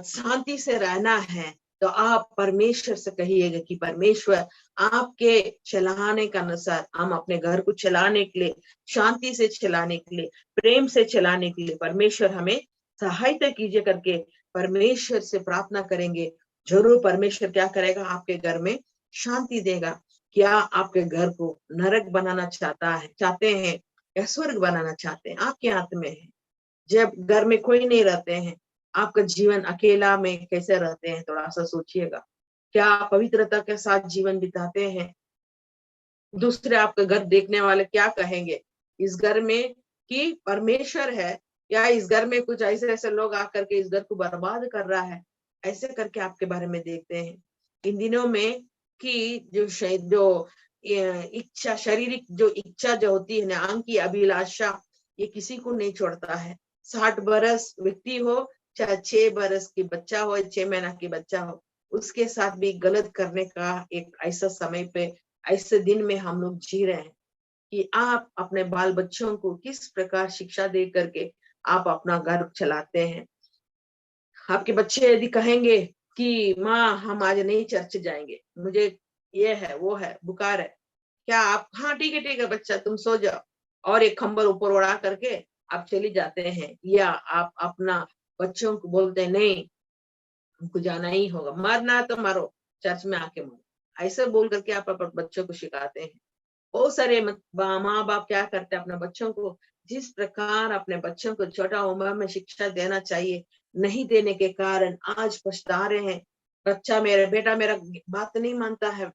शांति से रहना है, तो आप परमेश्वर से कहिएगा कि परमेश्वर, आपके चलाने का अनुसार हम अपने घर को चलाने के लिए, शांति से चलाने के लिए, प्रेम से चलाने के लिए परमेश्वर हमें सहायता कीजिए करके परमेश्वर से प्रार्थना करेंगे। जरूर परमेश्वर क्या करेगा, आपके घर में शांति देगा। क्या आपके घर को नरक बनाना चाहते हैं या स्वर्ग बनाना चाहते हैं, आपके हाथ में है। जब घर में कोई नहीं रहते हैं, आपका जीवन अकेला में कैसे रहते हैं, थोड़ा सा सोचिएगा। क्या आप पवित्रता के साथ जीवन बिताते हैं? दूसरे आपका घर देखने वाले क्या कहेंगे, इस घर में कि परमेश्वर है, या इस घर में कुछ ऐसे ऐसे लोग आकर के इस घर को बर्बाद कर रहा है, ऐसे करके आपके बारे में देखते हैं। इन दिनों में कि जो इच्छा, शारीरिक जो इच्छा जो होती है ना, अंग की अभिलाषा, ये किसी को नहीं छोड़ता है। 60 बरस व्यक्ति हो, चाहे 6 बरस की बच्चा हो, 6 महीना की बच्चा हो, उसके साथ भी गलत करने का एक ऐसा समय पे, ऐसे दिन में हम लोग जी रहे हैं कि आप अपने बाल बच्चों को किस प्रकार शिक्षा दे करके आप अपना घर चलाते हैं। आपके बच्चे यदि कहेंगे कि माँ हम आज नहीं चर्च जाएंगे, मुझे ये है वो है बुखार है, क्या आप, हाँ ठीक है बच्चा तुम सो जाओ, और एक खंबल ऊपर उड़ा करके आप चली जाते हैं, या आप अपना बच्चों को बोलते हैं नहीं हमको जाना ही होगा, मरना तो मरो, चर्च में आके मरो, ऐसे बोल करके आप अपने बच्चों को सिखाते हैं। बहुत सारे माँ बाप क्या करते हैं अपने बच्चों को, जिस प्रकार अपने बच्चों को छोटा उम्र में शिक्षा देना चाहिए, नहीं देने के कारण आज पछता रहे हैं। बच्चा मेरा बेटा मेरा बात नहीं मानता है,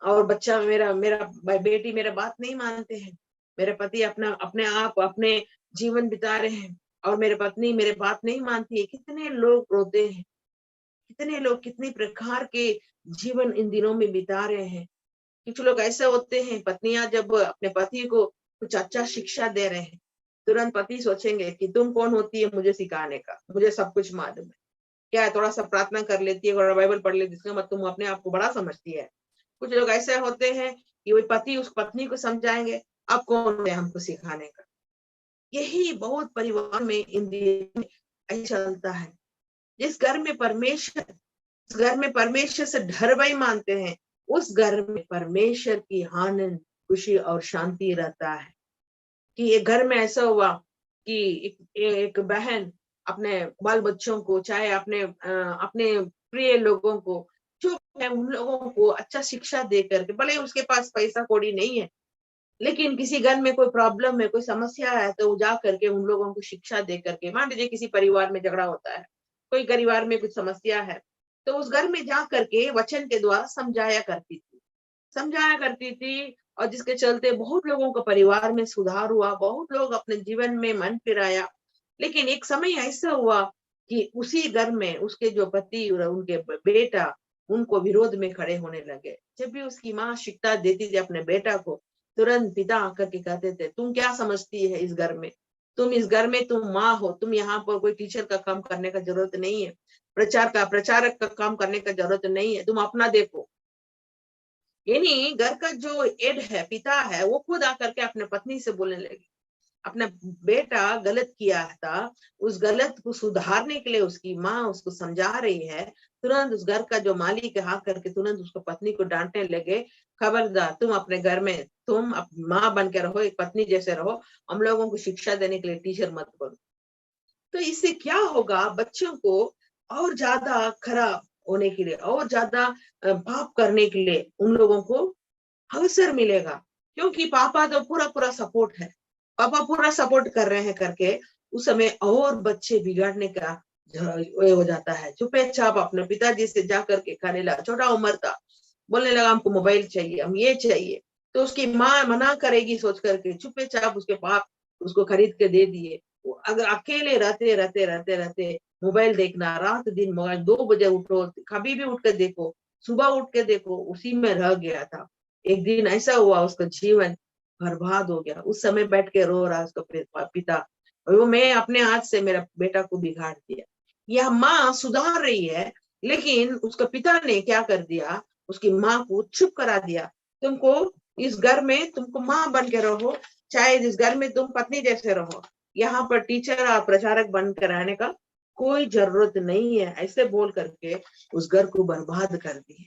और बच्चा मेरा मेरा बेटी मेरा बात नहीं मानते हैं, मेरे पति अपना अपने आप अपने जीवन बिता रहे हैं, और मेरे पत्नी मेरे बात नहीं मानती है। कितने लोग रोते हैं, कितने लोग कितने प्रकार के जीवन इन दिनों में बिता रहे हैं। कुछ लोग ऐसे होते हैं, पत्नियां जब अपने पति को कुछ अच्छा शिक्षा दे रहे हैं, तुरंत पति सोचेंगे कि तुम कौन होती है मुझे सिखाने का, मुझे सब कुछ मालूम है। क्या है, थोड़ा सा प्रार्थना कर लेती है, थोड़ा बाइबल पढ़ लेती है, इसका मतलब तुम अपने आप को बड़ा समझती है। कुछ लोग ऐसे होते हैं कि वही पति उस पत्नी को समझाएंगे, अब कौन है हमको सिखाने का। यही बहुत परिवार में इन दिनों में ऐसा चलता है। जिस घर में परमेश्वर, उस घर में परमेश्वर से डर भय मानते हैं, उस घर में परमेश्वर की आनंद खुशी और शांति रहता है। कि एक घर में ऐसा हुआ कि एक बहन अपने बाल बच्चों को, चाहे अपने प्रिय लोगों को, जो है उन लोगों को अच्छा शिक्षा दे करके, भले उसके पास पैसा कौड़ी नहीं है, लेकिन किसी घर में कोई प्रॉब्लम है, कोई समस्या है, तो वो जा करके उन लोगों को शिक्षा दे करके, मान लीजिए किसी परिवार में झगड़ा होता है, कोई परिवार में कुछ समस्या है, तो उस घर में जा करके वचन के द्वारा समझाया करती थी, और जिसके चलते बहुत लोगों का परिवार में सुधार हुआ, बहुत लोग अपने जीवन में मन फिराया। लेकिन एक समय ऐसा हुआ कि उसी घर में उसके जो पति और उनके बेटा उनको विरोध में खड़े होने लगे। जब भी उसकी माँ शिक्षा देती थी अपने बेटा को, तुरंत पिता आकर के कहते थे, तुम क्या समझती है इस घर में, तुम इस घर में तुम माँ हो, तुम यहाँ पर कोई टीचर का काम करने का जरूरत नहीं है, प्रचारक का काम करने का जरूरत नहीं है, तुम अपना देखो। यानी घर का जो हेड है, पिता है, वो खुद आकर के अपने पत्नी से बोलने लगे। अपना बेटा गलत किया था, उस गलत को सुधारने के लिए उसकी माँ उसको समझा रही है, तुरंत उस घर का जो मालिक है हाँ करके तुरंत उसको पत्नी को डांटने लगे, खबरदार तुम अपने घर में तुम माँ बन के रहो, एक पत्नी जैसे रहो, हम लोगों को शिक्षा देने के लिए टीचर मत बनो। तो इससे क्या होगा, बच्चों को और ज्यादा खराब होने के लिए, और ज्यादा पाप करने के लिए उन लोगों को अवसर मिलेगा। क्योंकि पापा तो पूरा पूरा सपोर्ट है, पापा पूरा सपोर्ट कर रहे हैं करके, उस समय और बच्चे बिगाड़ने का ये हो जाता है। चुपे चाप अपने पिताजी से जा करके खाने लगा, छोटा उम्र था, बोलने लगा हमको मोबाइल चाहिए, हम ये चाहिए। तो उसकी माँ मना करेगी सोच करके चुपे चाप उसके बाप उसको खरीद के दे दिए। वो अगर अकेले रहते रहते रहते रहते मोबाइल देखना, रात दिन मोबाइल, 2 बजे उठो, कभी भी उठ के देखो, सुबह उठ के देखो, उसी में रह गया था। एक दिन ऐसा हुआ उसका जीवन बर्बाद हो गया। उस समय बैठ के रो रहा उसका पिता, और वो मैं अपने हाथ से मेरा बेटा को बिगाड़ दिया। यह माँ सुधार रही है, लेकिन उसका पिता ने क्या कर दिया, उसकी माँ को चुप करा दिया। तुमको इस घर में तुमको माँ बन के रहो, चाहे इस घर में तुम पत्नी जैसे रहो, यहाँ पर टीचर और प्रचारक बन कर रहने का कोई जरूरत नहीं है, ऐसे बोल करके उस घर को बर्बाद कर दिए।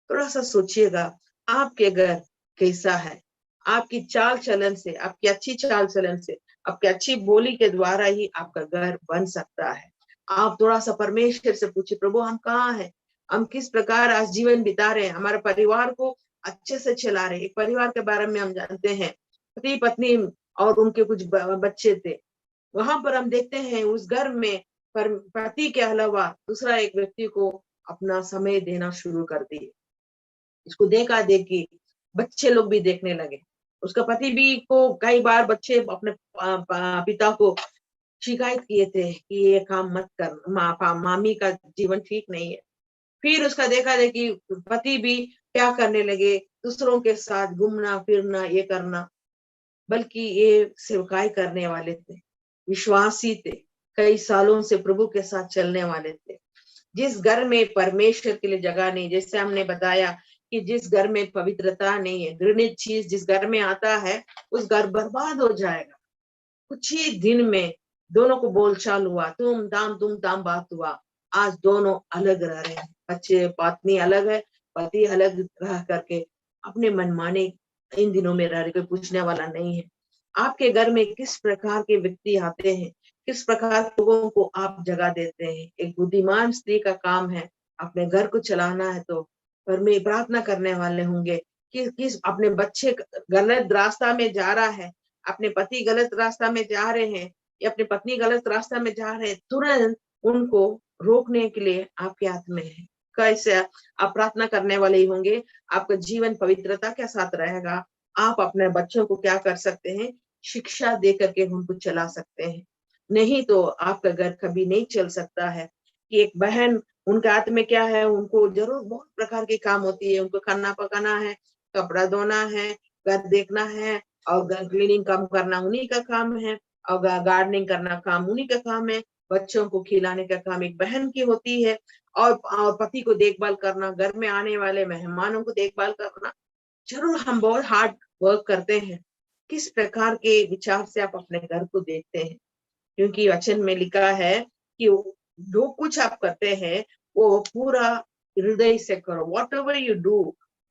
थोड़ा सा सोचिएगा, आपके घर कैसा है? आपकी चाल चलन से, आपकी अच्छी चाल चलन से, आपकी अच्छी बोली के द्वारा ही आपका घर बन सकता है। आप थोड़ा सा परमेश्वर से पूछिए, प्रभु हम कहाँ हैं, हम किस प्रकार आज जीवन बिता रहे हैं, हमारे परिवार को अच्छे से चला रहे हैं। एक परिवार के बारे में हम जानते हैं, पति पत्नी और उनके कुछ बच्चे थे। वहां पर हम देखते हैं उस घर में पति के अलावा दूसरा एक व्यक्ति को अपना समय देना शुरू कर दिए। इसको देखा देखी बच्चे लोग भी देखने लगे। उसका पति भी को कई बार बच्चे अपने पिता को शिकायत किए थे कि ये काम मत कर, मामी का जीवन ठीक नहीं है। फिर उसका देखा देखी पति भी क्या करने लगे, दूसरों के साथ घूमना फिरना, ये करना। बल्कि ये सेवकाई करने वाले थे, विश्वासी थे, कई सालों से प्रभु के साथ चलने वाले थे। जिस घर में परमेश्वर के लिए जगह नहीं, जैसे हमने बताया कि जिस घर में पवित्रता नहीं है, घृणित चीज जिस घर में आता है, उस घर बर्बाद हो जाएगा। कुछ ही दिन में दोनों को बोलचाल हुआ, तुम ताम बात हुआ। आज दोनों अलग रह रहे हैं, बच्चे पत्नी अलग है, पति अलग रह करके अपने मनमाने इन दिनों में रह रहे, कोई पूछने वाला नहीं है। आपके घर में किस प्रकार के व्यक्ति आते हैं, किस प्रकार के लोगों को आप जगह देते हैं। एक बुद्धिमान स्त्री का काम है, अपने घर को चलाना है तो पर में प्रार्थना करने वाले होंगे कि किस अपने बच्चे गलत रास्ता में जा रहा है, अपने पति गलत रास्ता में जा रहे हैं या अपनी पत्नी गलत रास्ता में जा रहे हैं, तुरंत उनको रोकने के लिए आपके हाथ में है। कैसे आप प्रार्थना करने वाले ही होंगे, आपका जीवन पवित्रता के साथ रहेगा। आप अपने बच्चों को क्या कर सकते हैं, शिक्षा दे करके उनको चला सकते हैं। नहीं तो आपका घर कभी नहीं चल सकता है। कि एक बहन, उनके हाथ में क्या है, उनको जरूर बहुत प्रकार की काम होती है, उनको खाना पकाना है, कपड़ा धोना है, घर देखना है, और क्लीनिंग काम करना उन्हीं का काम है, और गार्डनिंग करना काम उन्हीं का काम है, बच्चों को खिलाने का काम एक बहन की होती है, और पति को देखभाल करना, घर में आने वाले मेहमानों को देखभाल करना। जरूर हम बहुत हार्ड वर्क करते हैं। किस प्रकार के विचार से आप अपने घर को देखते हैं, क्योंकि वचन में लिखा है कि जो कुछ आप करते हैं वो पूरा हृदय से करो। What ever you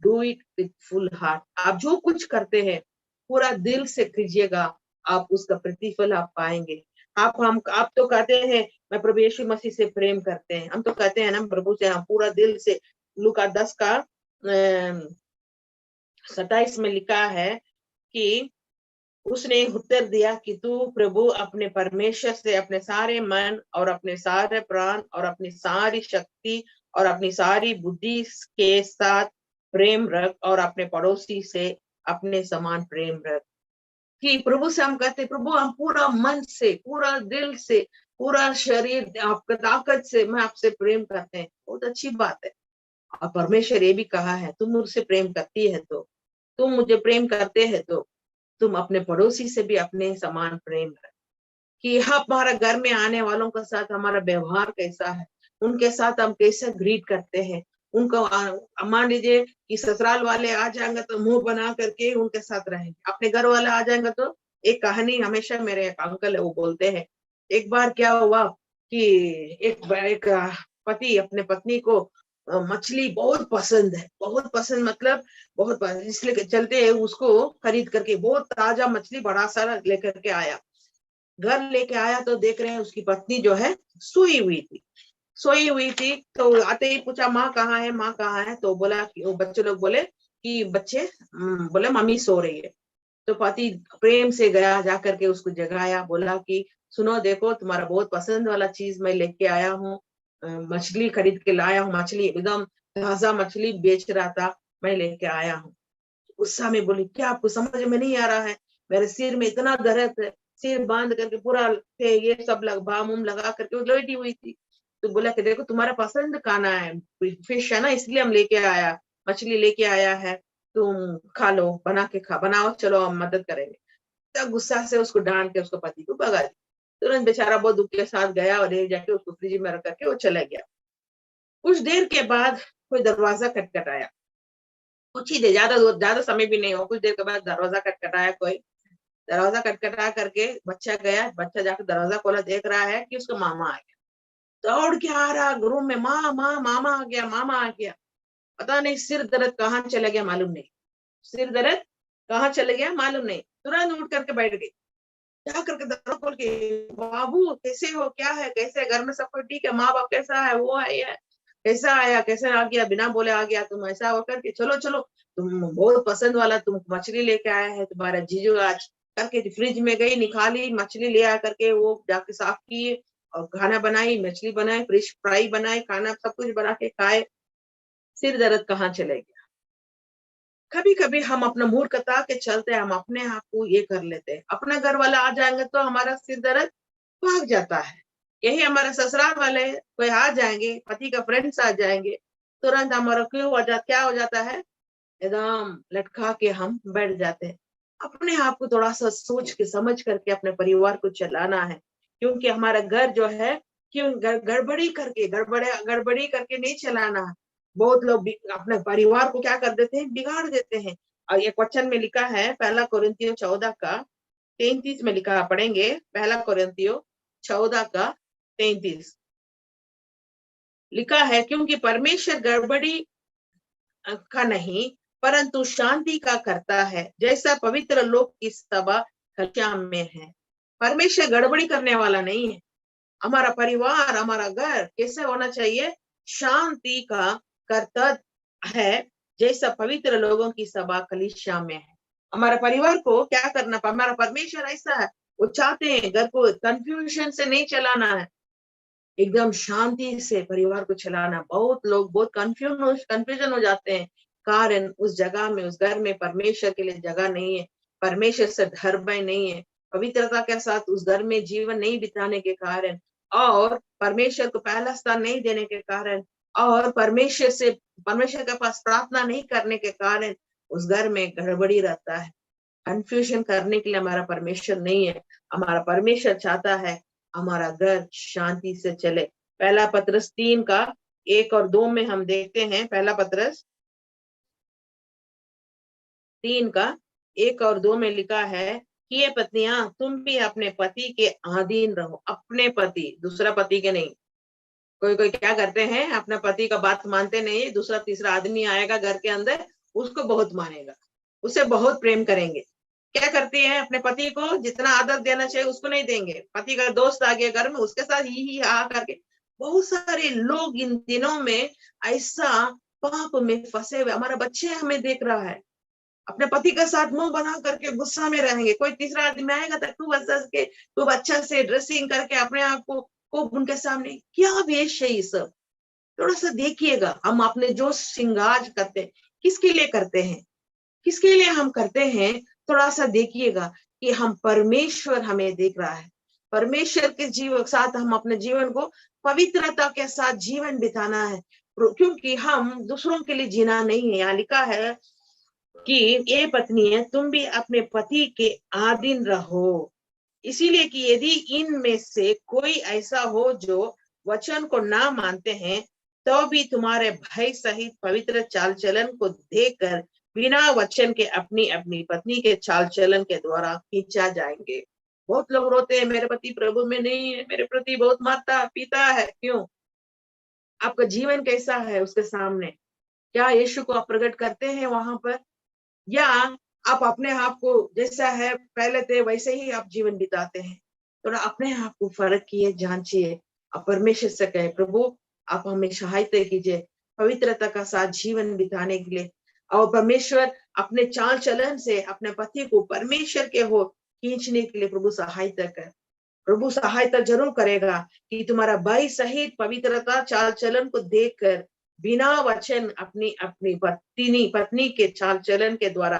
do it with full heart. आप जो कुछ करते हैं पूरा दिल से कीजिएगा, आप उसका प्रतिफल आप पाएंगे। आप तो कहते हैं मैं प्रभु यीशु मसीह से प्रेम करते हैं, हम तो कहते हैं ना प्रभु से हम पूरा दिल से। लूका 10 का 27 में लिखा है कि उसने उत्तर दिया कि तू प्रभु अपने परमेश्वर से अपने सारे मन और अपने सारे प्राण और अपनी सारी शक्ति और अपनी सारी बुद्धि के साथ प्रेम रख, और अपने पड़ोसी से अपने समान प्रेम रख। कि प्रभु से हम कहते प्रभु हम पूरा मन से, पूरा दिल से, पूरा शरीर, आपका ताकत से मैं आपसे प्रेम करते हैं। बहुत अच्छी बात है। और परमेश्वर ये भी कहा है तुम मुझसे प्रेम करती है तो, तुम मुझे प्रेम करते हैं तो तुम अपने पड़ोसी से भी अपने समान प्रेम रख। कि हमारा घर में आने वालों के साथ हमारा व्यवहार कैसा है, उनके साथ हम कैसे ग्रीट करते हैं। उनको मान लीजिए कि ससुराल वाले आ जाएंगे तो मुंह बना करके उनके साथ रहेंगे, अपने घर वाले आ जाएंगे तो। एक कहानी हमेशा मेरे एक अंकल है वो बोलते हैं, एक बार क्या हुआ कि एक पति अपने पत्नी को मछली बहुत पसंद है, बहुत पसंद मतलब बहुत पसंद, इसलिए चलते उसको खरीद करके बहुत ताजा मछली बड़ा सारा लेकर के आया। घर लेके आया तो देख रहे हैं उसकी पत्नी जो है सोई हुई थी। तो आते ही पूछा माँ कहाँ है, माँ कहाँ है। तो बोला कि वो बच्चे लोग बोले कि बच्चे बोले मम्मी सो रही है। तो पति प्रेम से गया, जाकर के उसको जगाया, बोला कि सुनो देखो तुम्हारा बहुत पसंद वाला चीज मैं लेके आया हूँ, मछली खरीद के लाया हूँ, मछली एकदम ताजा मछली बेच रहा था, मैं लेके आया हूँ। गुस्सा में बोली क्या आपको समझ में नहीं आ रहा है, मेरे सिर में इतना दर्द है। सिर बांध करके पूरा ये सब बाम उम लगा करके वो लेटी हुई थी। तो बोला कि देखो तुम्हारा पसंद खाना है, फिश है ना, इसलिए हम लेके आया, मछली लेके आया है, तुम खा लो, बना के बनाओ, चलो हम मदद करेंगे। तब गुस्सा से उसको डांट के उसको पति को भगा दी। तुरंत बेचारा बहुत दुख के साथ गया और ले जाके उसको फ्रिज में रख करके वो चला गया। कुछ देर के बाद कोई दरवाजा खटखटाया, कुछ ही देर, ज्यादा समय भी नहीं हो, कुछ देर के बाद दरवाजा खटखटाया कोई। दरवाजा खटखटा करके बच्चा गया, बच्चा जाकर दरवाजा खोला, देख रहा है कि उसका मामा आ गया। दौड़ के आ रहा रूम में, माँ माँ मामा आ गया, मामा आ गया। पता नहीं सिर दर्द कहाँ चला गया मालूम नहीं, सिर दर्द कहाँ चले गया मालूम नहीं। तुरंत उठ करके बैठ गई, जा करके दरवाजा खोल के बाबू कैसे हो, क्या है, कैसे घर में सब कुछ ठीक है, माँ बाप कैसा है, वो है ये है, कैसा आया, कैसे आ गया, बिना बोले आ गया तुम, ऐसा होकर के चलो चलो, तुम बहुत पसंद वाला तुम मछली लेके आया है तुम्हारा जीजू आज। करके फ्रिज में गई, निकाली मछली ले आ करके वो जाके साफ की और खाना बनाई, मछली बनाई, फिश फ्राई बनाई, खाना सब कुछ बना के खाए। सिर दर्द कहाँ चले गया। कभी कभी हम अपना मूर्खता के चलते हम अपने आप को ये कर लेते हैं, अपना घर वाला आ जाएंगे तो हमारा सिर दर्द भाग जाता है। यही हमारे ससुराल वाले कोई आ जाएंगे, पति का फ्रेंड्स आ जाएंगे, तुरंत हमारा क्या हो जाता है, एकदम लटका के हम बैठ जाते हैं। अपने आप को थोड़ा सा सोच के समझ करके अपने परिवार को चलाना है, क्योंकि हमारा घर जो है क्यों गड़बड़ी करके नहीं चलाना है। बहुत लोग अपने परिवार को क्या कर देते हैं, बिगाड़ देते हैं। और एक वचन में लिखा है, पहला कोरिन्थियों 14 का 33 में लिखा, पढ़ेंगे, पहला कोरिन्थियों 14 का 33 लिखा है, क्योंकि परमेश्वर गड़बड़ी का नहीं परंतु शांति का करता है, जैसा पवित्र लोग की सभा कलिसिया में है। परमेश्वर गड़बड़ी करने वाला नहीं है। हमारा परिवार, हमारा घर कैसे होना चाहिए? शांति का करता है, जैसा पवित्र लोगों की सभा कलीसिया में है। हमारा परिवार को क्या करना? हमारा परमेश्वर ऐसा है, वो चाहते हैं घर को कंफ्यूजन से नहीं चलाना है, एकदम शांति से परिवार को चलाना। बहुत लोग बहुत कंफ्यूजन हो जाते हैं, कारण उस जगह में, उस घर में परमेश्वर के लिए जगह नहीं है, परमेश्वर से धर्म नहीं है, पवित्रता के साथ उस घर में जीवन नहीं बिताने के कारण, और परमेश्वर को पहला स्थान नहीं देने के कारण, और परमेश्वर के पास प्रार्थना नहीं करने के कारण उस घर में गड़बड़ी रहता है। कंफ्यूजन करने के लिए हमारा परमेश्वर नहीं है। हमारा परमेश्वर चाहता है हमारा घर शांति से चले। पहला पत्रस 3 का 1 और 2 में हम देखते हैं। पहला पत्रस 3 का 1 और 2 में लिखा है कि ये पत्नियां, तुम भी अपने पति के अधीन रहो। अपने पति, दूसरा पति के नहीं। कोई कोई क्या करते हैं, अपना पति का बात मानते नहीं, दूसरा तीसरा आदमी आएगा घर के अंदर, उसको बहुत मानेगा, उसे बहुत प्रेम करेंगे। क्या करते हैं, अपने पति को जितना आदर देना चाहिए उसको नहीं देंगे। पति का दोस्त आ गया घर में, उसके साथ ही हा करके। बहुत सारे लोग इन दिनों में ऐसा पाप में फंसे हुए, हमारा बच्चे हमें देख रहा है, अपने पति के साथ मुंह बना करके गुस्सा में रहेंगे। कोई तीसरा आदमी आएगा तो खूब अच्छा से ड्रेसिंग करके अपने आप को उनके सामने, क्या वेश है ये सब? थोड़ा सा देखिएगा, हम अपने जो श्रृंगार करते हैं किसके लिए करते हैं, किसके लिए हम करते हैं? थोड़ा सा देखिएगा कि हम, परमेश्वर हमें देख रहा है। परमेश्वर के जीवन साथ हम अपने जीवन को पवित्रता के साथ जीवन बिताना है, क्योंकि हम दूसरों के लिए जीना नहीं है। यहाँ लिखा है कि ये पत्नी है, तुम भी अपने पति के अधीन रहो, इसीलिए कि यदि इनमें से कोई ऐसा हो जो वचन को ना मानते हैं, तो भी तुम्हारे भय सहित पवित्र चाल चलन को देखकर बिना वचन के अपनी अपनी पत्नी के चाल चलन के द्वारा खींचा जाएंगे। बहुत लोग रोते हैं, मेरे पति प्रभु में नहीं है, मेरे प्रति बहुत मारता पीता है। क्यों? आपका जीवन कैसा है उसके सामने? क्या यीशु को आप प्रकट करते हैं वहां पर, या आप अपने आप को जैसा है पहले थे वैसे ही आप जीवन बिताते हैं? थोड़ा अपने आप को फर्क किए, जांचिए। आप परमेश्वर से कहे, प्रभु आप हमें सहायता कीजिए पवित्रता का साथ जीवन बिताने के लिए। और परमेश्वर अपने चाल चलन से अपने पति को परमेश्वर के हो खींचने के लिए प्रभु सहायता कर। प्रभु सहायता जरूर करेगा कि तुम्हारा भाई सहित पवित्रता चाल चलन को देखकर बिना वचन अपनी अपनी पत्नी के चाल चलन के द्वारा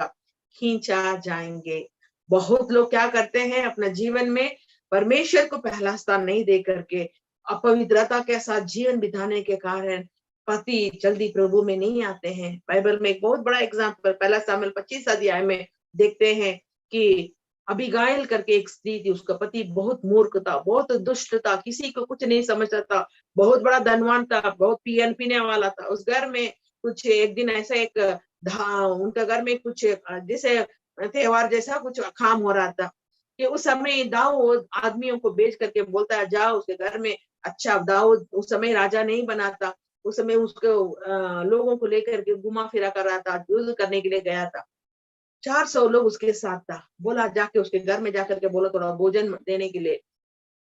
खींचा जाएंगे। बहुत लोग क्या करते हैं अपने जीवन में, परमेश्वर को पहला स्थान नहीं दे करके अपवित्रता के साथ जीवन बिताने के कारण पति जल्दी प्रभु में नहीं आते हैं। बाइबल में एक बहुत बड़ा एग्जाम्पल पहला सामुएल 25 अध्याय में देखते हैं कि अबीगाइल करके एक स्त्री थी, उसका पति बहुत मूर्ख था, बहुत दुष्ट था, किसी को कुछ नहीं समझता था, बहुत बड़ा धनवान था, बहुत पियन पीने वाला था। उस घर में कुछ एक दिन ऐसा उनका घर में कुछ जैसे त्योहार जैसा कुछ काम हो रहा था कि उस समय दाऊद आदमियों को भेज करके बोलता है, जाओ उसके घर में। अच्छा, दाऊद उस समय राजा नहीं बना था, उस समय उसको लोगों को लेकर के घुमा फिरा कर रहा था, युद्ध करने के लिए गया था। 400 लोग उसके साथ था। बोला जाके उसके घर में जाकर के बोला थोड़ा भोजन देने के लिए।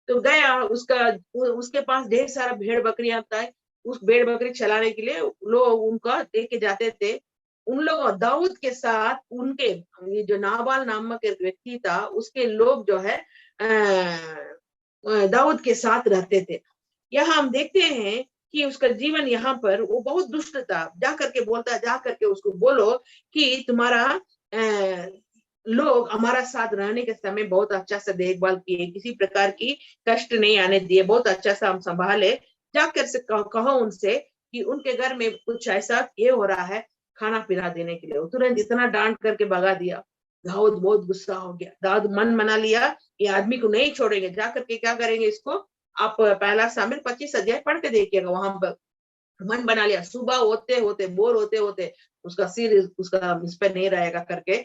तो गया, उसके पास ढेर सारा भेड़ बकरियां था। उस भेड़ बकरी चलाने के लिए लोग उनका दे के जाते थे। उन लोग दाऊद के साथ उनके, ये जो नाबाल नामक एक व्यक्ति था, उसके लोग जो है दाऊद के साथ रहते थे। यहाँ हम देखते हैं कि उसका जीवन यहाँ पर वो बहुत दुष्ट था। जाकर के बोलता, जाकर के उसको बोलो कि तुम्हारा लोग हमारा साथ रहने के समय बहुत अच्छा से देखभाल किए, किसी प्रकार की कष्ट नहीं आने दिए, बहुत अच्छा से हम संभाले। जाकर से कहो उनसे कि उनके घर में कुछ ऐसा ये हो रहा है, खाना पीना देने के लिए। तुरंत इतना डांट करके भगा दिया। दाऊद बहुत गुस्सा हो गया। दाऊद मन बना लिया, ये आदमी को नहीं छोड़ेंगे। जाकर के क्या करेंगे इसको, आप पहला सामुएल 25 अध्याय पढ़ के देखिएगा। वहां पर मन बना लिया, सुबह होते होते बोर होते होते उसका सिर उसका इस पर नहीं रहेगा करके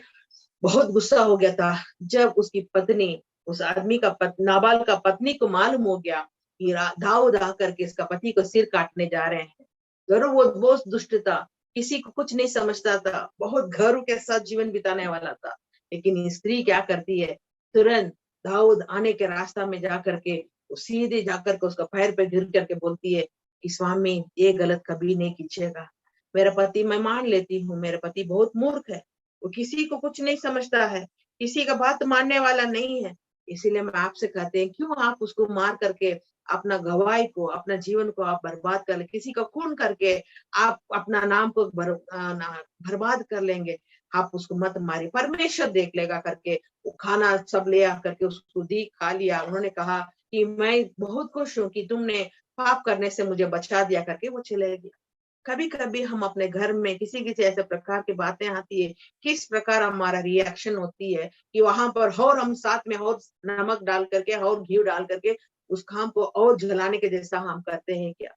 बहुत गुस्सा हो गया था। जब उसकी पत्नी, उस आदमी का नाबाल का पत्नी को मालूम हो गया कि दाऊद आकर के इसका पति को सिर काटने जा रहे हैं, जरूर वो बहुत दुष्ट था। किसी को कुछ नहीं समझता था, बहुत घरों के साथ जीवन बिताने वाला था। लेकिन ये स्त्री क्या करती है, तुरंत दाऊद आने के रास्ता में जा करके वो सीधे जाकर के उसका पैर पे गिर करके बोलती है कि स्वामी ये गलत कभी नहीं कीजिएगा। मेरा पति, मैं मान लेती हूँ मेरा पति बहुत मूर्ख है, वो किसी को कुछ नहीं समझता है, किसी का बात मानने वाला नहीं है। इसीलिए मैं आपसे कहते हैं क्यों आप उसको मार करके अपना गवाही को, अपना जीवन को आप बर्बाद कर ले, किसी का खून करके आप अपना नाम को बर्बाद कर लेंगे। आप उसको मत मारिए, परमेश्वर देख लेगा करके वो खाना सब ले आ करके उसको दी, खा लिया। उन्होंने कहा कि मैं बहुत खुश हूँ कि तुमने पाप करने से मुझे बचा दिया करके वो चले गया। कभी कभी हम अपने घर में किसी किसी ऐसे प्रकार की बातें आती है, किस प्रकार हमारा रिएक्शन होती है कि वहां पर और हम साथ में और नमक डाल करके और घी डाल करके उस काम को और जलाने के जैसा हम करते हैं क्या।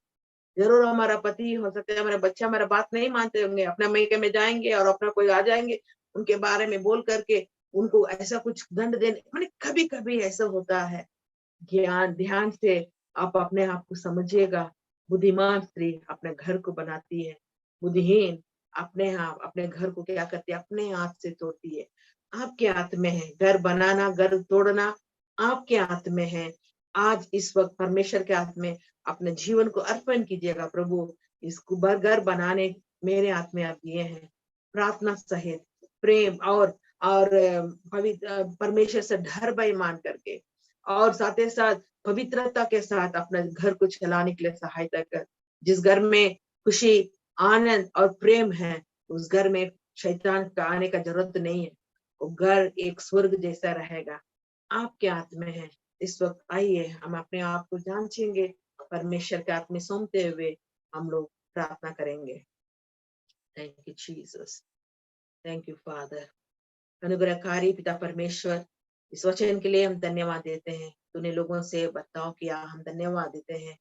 जरूर हमारा पति हो सकता है, हमारे बच्चे हमारा बात नहीं मानते होंगे, अपने मैके में जाएंगे और अपना कोई आ जाएंगे, उनके बारे में बोल करके उनको ऐसा कुछ दंड देने, मैंने कभी कभी ऐसा होता है। ज्ञान ध्यान से आप अपने आप को समझिएगा। बुद्धिमान स्त्री अपने घर को बनाती है, बुद्धिहीन अपने आप अपने घर को क्या करती है, अपने हाथ से तोड़ती है। आपके हाथ में है घर बनाना, घर तोड़ना आपके हाथ में है। आज इस वक्त परमेश्वर के हाथ में अपने जीवन को अर्पण कीजिएगा। प्रभु, इसको घर बनाने मेरे हाथ में आप दिए हैं। प्रार्थना सहित प्रेम और पवित्र परमेश्वर से डर भय मान करके और साथ ही साथ पवित्रता के साथ अपने घर को चलाने के लिए सहायता कर। जिस घर में खुशी, आनंद और प्रेम है, उस घर में शैतान का आने का जरूरत नहीं है। वो घर एक स्वर्ग जैसा रहेगा। आपके हाथ में है। इस वक्त आइए हम अपने आप को जांचेंगे, परमेश्वर के हाथ में सौंपते हुए हम लोग प्रार्थना करेंगे। Thank you Jesus, thank you father. अनुग्रहकारी पिता परमेश्वर, इस वचन के लिए हम धन्यवाद देते हैं। तूने लोगों से बर्ताव किया, हम धन्यवाद देते हैं।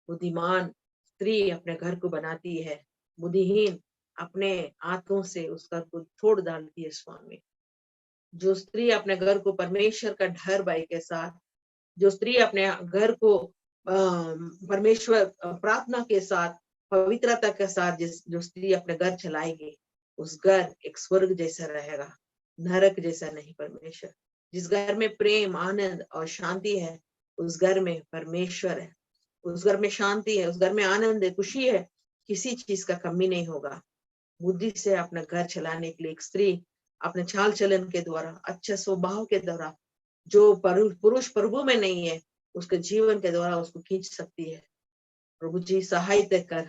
बुद्धिमान स्त्री अपने घर को बनाती है, बुद्धिहीन अपने हाथों से उस घर को तोड़ डालती है। स्वामी, जो स्त्री अपने घर को परमेश्वर का डर भय के साथ, जो स्त्री अपने घर को परमेश्वर प्रार्थना के साथ, पवित्रता के साथ जो स्त्री अपने घर चलाएगी, उस घर एक स्वर्ग जैसा रहेगा, नरक जैसा नहीं। परमेश्वर, जिस घर में प्रेम, आनंद और शांति है, उस घर में परमेश्वर है, उस घर में शांति है, उस घर में आनंद है, खुशी है, किसी चीज का कमी नहीं होगा। बुद्धि से अपना घर चलाने के लिए एक स्त्री अपने चाल चलन के द्वारा, अच्छे स्वभाव के द्वारा, जो पुरुष प्रभु में नहीं है, उसके जीवन के द्वारा उसको खींच सकती है। प्रभु जी, सहायता कर।